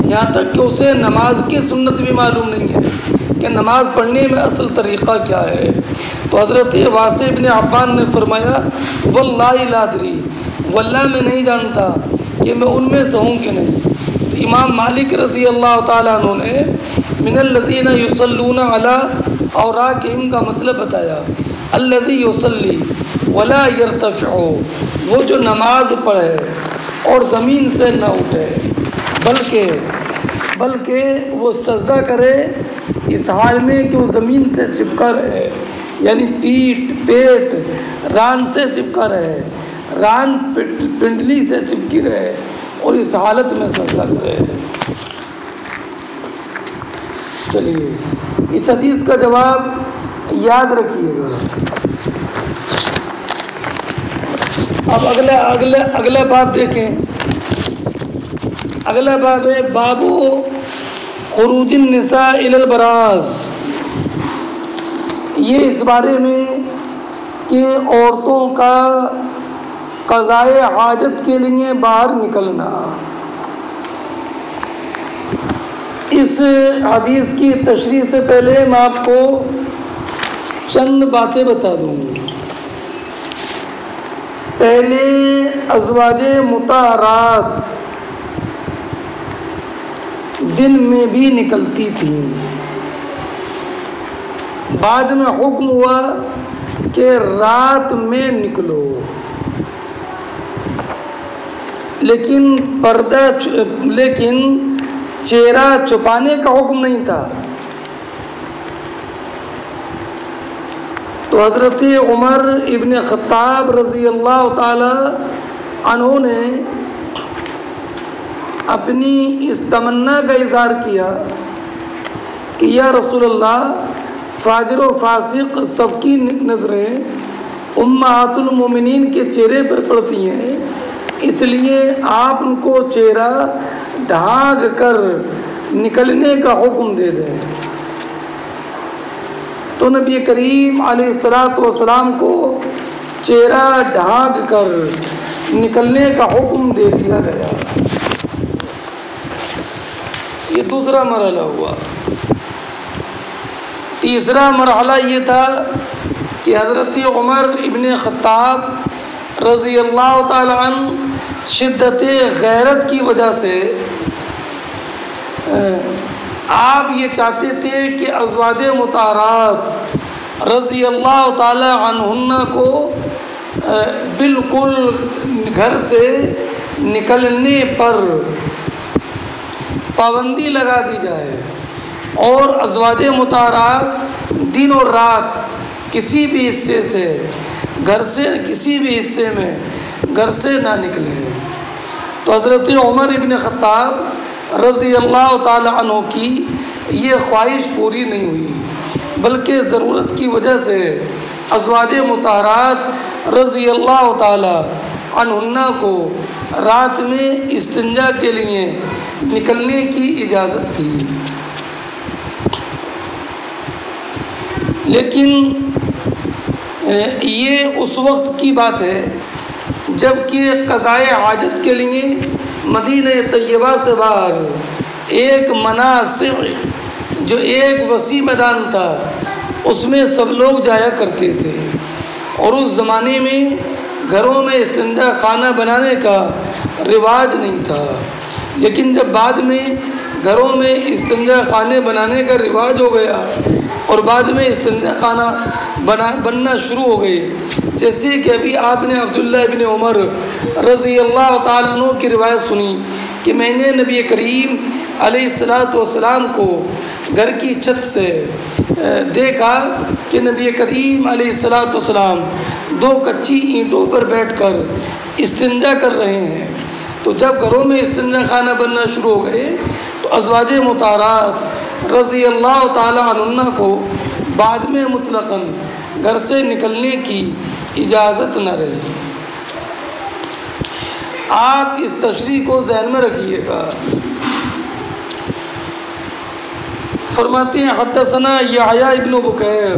یہاں تک کہ اسے نماز کی سنت بھی معلوم نہیں ہے کہ نماز پڑھنے میں اصل طریقہ کیا ہے۔ تو حضرت واسع بن عفان نے فرمایا واللہ لا ادری، واللہ میں نہیں جانتا کہ میں ان میں سے ہوں کہ نہیں۔ تو امام مالک رضی اللہ تعالیٰ عنہ نے من الذین یصلون علی اوراقہم کا مطلب بتایا، الذی یصلی ولا یرتفع، وہ جو نماز پڑھے اور زمین سے نہ اٹھے بلکہ وہ سجدہ کرے اس حال میں کہ وہ زمین سے چپکا رہے، یعنی پیٹ ران سے چپکا رہے، ران پنڈلی سے چپکی رہے اور اس حالت میں سجدہ کرے۔ چلیے اس حدیث کا جواب یاد رکھیے گا۔ اب اگلا باب دیکھیں۔ اگلا باب ہے باب خروج النساء الی البراز۔ یہ اس بارے میں کہ عورتوں کا قضائے حاجت کے لیے باہر نکلنا۔ اس حدیث کی تشریح سے پہلے میں آپ کو چند باتیں بتا دوں۔ پہلے ازواج مطہرات دن میں بھی نکلتی تھیں، بعد میں حکم ہوا کہ رات میں نکلو، لیکن چہرہ چھپانے کا حکم نہیں تھا۔ تو حضرت عمر ابن خطاب رضی اللہ تعالی عنہ نے اپنی اس تمنا کا اظہار کیا کہ یا رسول اللہ، فاجر و فاسق سب کی نظریں امہات المومنین کے چہرے پر پڑتی ہیں، اس لیے آپ ان کو چہرہ ڈھانک کر نکلنے کا حکم دے دیں۔ تو نبی کریم علیہ الصلاۃ والسلام کو چہرہ ڈھانک کر نکلنے کا حکم دے دیا گیا۔ یہ دوسرا مرحلہ ہوا۔ تیسرا مرحلہ یہ تھا کہ حضرت عمر ابن خطاب رضی اللہ تعالی عنہ شدت غیرت کی وجہ سے آپ یہ چاہتے تھے کہ ازواج مطہرات رضی اللہ تعالی عنہن کو بالکل گھر سے نکلنے پر پابندی لگا دی جائے، اور ازواج مطہرات دن اور رات کسی بھی حصے سے گھر سے نہ نکلے۔ تو حضرت عمر ابن خطاب رضی اللہ تعالی عنہ کی یہ خواہش پوری نہیں ہوئی، بلکہ ضرورت کی وجہ سے ازواج مطہرات رضی اللہ تعالی عنہن کو رات میں استنجا کے لیے نکلنے کی اجازت تھی۔ لیکن یہ اس وقت کی بات ہے جب کہ قضائے حاجت کے لیے مدینہ طیبہ سے باہر ایک مناسع جو ایک وسیع میدان تھا اس میں سب لوگ جایا کرتے تھے، اور اس زمانے میں گھروں میں استنجا خانہ بنانے کا رواج نہیں تھا۔ لیکن جب بعد میں گھروں میں استنجا خانے بنانے کا رواج ہو گیا اور بعد میں استنجا خانہ بننا شروع ہو گئے، جیسے کہ ابھی آپ نے عبداللہ ابن عمر رضی اللہ تعالیٰ عنہ کی روایت سنی کہ میں نے نبی کریم علیہ الصلاۃ والسلام کو گھر کی چھت سے دیکھا کہ نبی کریم علیہ الصلاۃ والسلام 2 کچی اینٹوں پر بیٹھ کر استنجا کر رہے ہیں۔ تو جب گھروں میں استنجا خانہ بننا شروع ہو گئے تو ازواج مطہرات رضی اللہ تعالی عنہن کو بعد میں مطلقاً گھر سے نکلنے کی اجازت نہ رہی۔ آپ اس تشریح کو ذہن میں رکھیے گا۔ فرماتے ہیں حدثنا یحییٰ ابن بکیر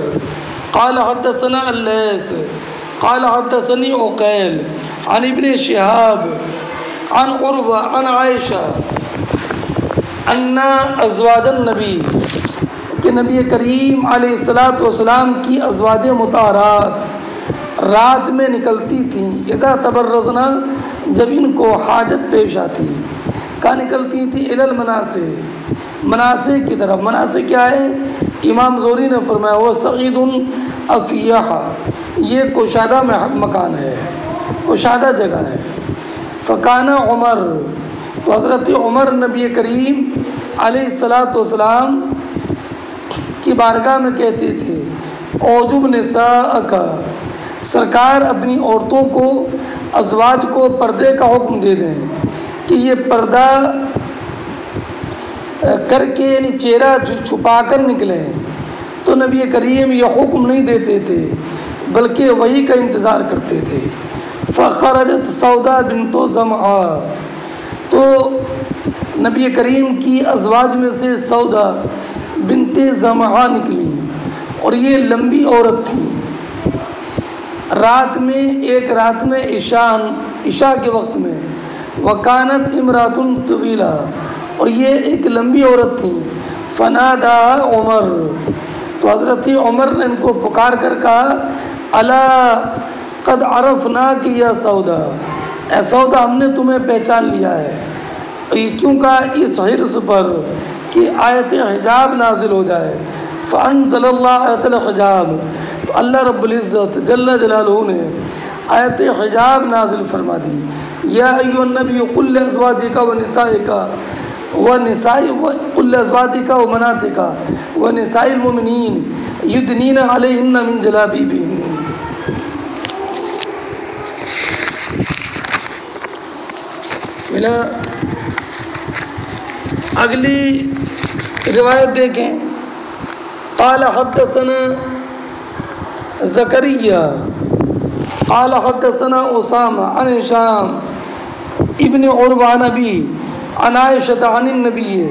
قال حدثنا اللیث قال حدثنی عقیل عن ابن شہاب عن عروہ عن عائشہ ان ازواج النبی کہ نبی کریم علیہ السلام کی ازواج مطہرات رات میں نکلتی تھیں اذا تبرزنا جب ان کو حاجت پیش آتی کہاں نکلتی تھی الی المناسک مناسک کی طرف مناسک کیا ہے امام زہری نے فرمایا وہ سعید افیح یہ کشادہ مکان ہے کشادہ جگہ ہے فکانہ عمر تو حضرت عمر نبی کریم علیہ السلام کی بارگاہ میں کہتے تھے اوجب نساء کا سرکار اپنی عورتوں کو ازواج کو پردے کا حکم دے دیں کہ یہ پردہ کر کے یعنی چہرہ چھپا کر نکلیں تو نبی کریم یہ حکم نہیں دیتے تھے بلکہ وہی کا انتظار کرتے تھے فخرجت سودا بنت زمعہ تو نبی کریم کی ازواج میں سے سودا بنت زمعہ نکلی اور یہ لمبی عورت تھی ایک رات میں عشاء کے وقت میں وکانت امرات طویلہ اور یہ ایک لمبی عورت تھی فنادا عمر تو حضرت عمر نے ان کو پکار کر کہا الا قد عرفنا کہ یا سودا اے سودا ہم نے تمہیں پہچان لیا ہے یہ کیوں کہا اس حرص پر کہ آیت حجاب نازل ہو جائے فانزل اللہ آیت الحجاب تو اللہ رب العزت جل جلالہ نے آیت حجاب نازل فرما دی یا ایھا النبی قل لازواجک ونسائک قل لازواجک وبناتک ونساء المؤمنین یدنین علیہن من جلابیبہن اگلی روایت دیکھیں قال حدثنا زکریا قال حدثنا اسامہ عن ہشام ابن عروہ عن ابی عن عائشہ عن النبی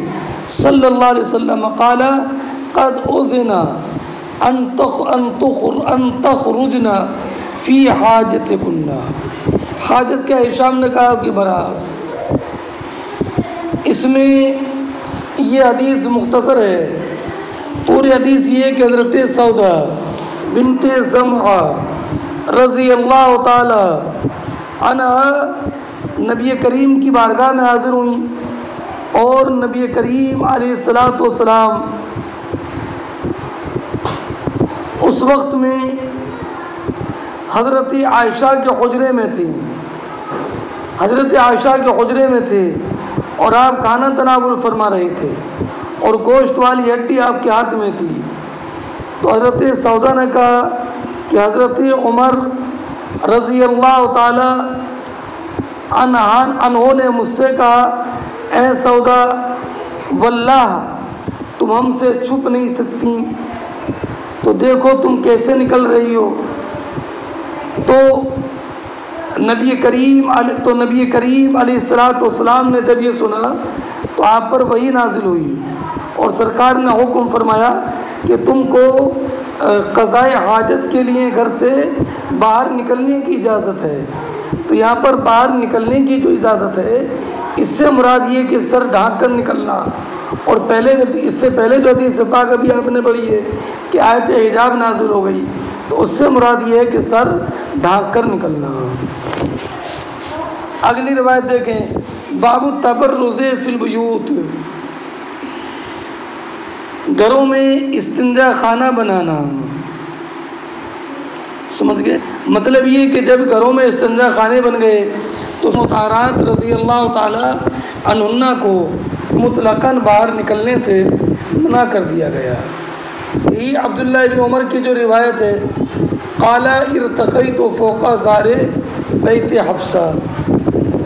صلی اللہ علیہ وسلم قال قد اذن ان تخرجنا فی حاجتکن حاجت کیا ہشام نے کہا کہ براز اس میں یہ حدیث مختصر ہے پوری حدیث یہ کہ حضرت سودا بنت زمعہ رضی اللہ تعالی عنہا نبی کریم کی بارگاہ میں حاضر ہوئیں اور نبی کریم علیہ السلام اس وقت میں حضرت عائشہ کے حجرے میں تھی حضرت عائشہ کے حجرے میں تھے اور آپ کھانا تناول فرما رہے تھے اور گوشت والی ہڈی آپ کے ہاتھ میں تھی تو حضرت سودا نے کہا کہ حضرت عمر رضی اللہ تعالی عنہ نے مجھ سے کہا اے سودا واللہ تم ہم سے چھپ نہیں سکتی تو دیکھو تم کیسے نکل رہی ہو تو نبی کریم علیہ السلام نے جب یہ سنا تو آپ پر وحی نازل ہوئی اور سرکار نے حکم فرمایا کہ تم کو قضائے حاجت کے لیے گھر سے باہر نکلنے کی اجازت ہے تو یہاں پر باہر نکلنے کی جو اجازت ہے اس سے مراد یہ کہ سر ڈھانک کر نکلنا اور اس سے پہلے جو حدیث پاک ابھی آپ نے پڑھی ہے کہ آیت حجاب نازل ہو گئی تو اس سے مراد یہ ہے کہ سر ڈھانک کر نکلنا۔ اگلی روایت دیکھیں باب التبرز فی البیوت گھروں میں استنجا خانہ بنانا سمجھ گئے مطلب یہ کہ جب گھروں میں استنجا خانے بن گئے تو مطہرات رضی اللہ تعالی عنہن کو مطلقاً باہر نکلنے سے منع کر دیا گیا۔ یہی عبداللہ بن عمر کی جو روایت ہے قال ارتقیت فوق زار بیت حفصہ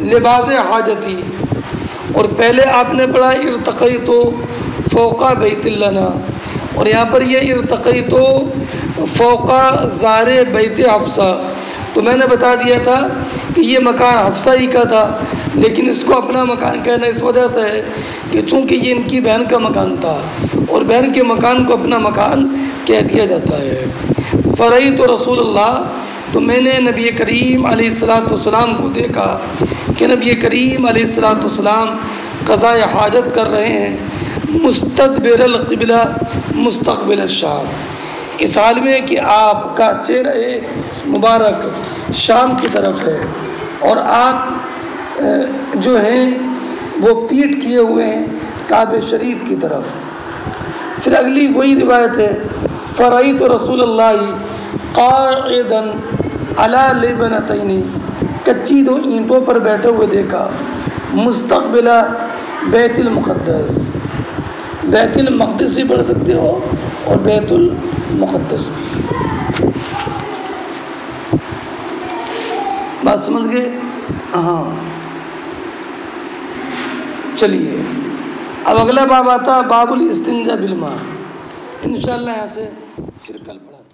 لباس حاجتی اور پہلے آپ نے پڑھا ارتقیت فوق بیت لنا اور یہاں پر یہ ارتقیت فوق زار بیت حفصہ تو میں نے بتا دیا تھا کہ یہ مکان حفصہ ہی کا تھا لیکن اس کو اپنا مکان کہنا اس وجہ سے ہے کہ چونکہ یہ ان کی بہن کا مکان تھا اور بہن کے مکان کو اپنا مکان کہہ دیا جاتا ہے۔ فرأیت رسول اللہ، تو میں نے نبی کریم علیہ السلام کو دیکھا کہ نبی کریم علیہ السلام قضاء حاجت کر رہے ہیں، مستدبر القبلہ مستقبل الشام، اس حال میں کہ آپ کا چہرہ مبارک شام کی طرف ہے اور آپ جو ہیں وہ پیٹھ کیے ہوئے ہیں کعبہ شریف کی طرف۔ پھر اگلی وہی روایت ہے، فرأیت رسول اللہ قاعدا علی لبنتین، کچی 2 اینٹوں پر بیٹھے ہوئے دیکھا، مستقبلہ بیت المقدس، بیت المقدس بھی پڑھ سکتے ہو اور بیت المقدس بھی۔ بات سمجھ گئے؟ ہاں چلیے اب اگلا باب آتا باب الاستنجاء بالماء، انشاءاللہ یہاں سے پھر کل پڑھاتے ہیں۔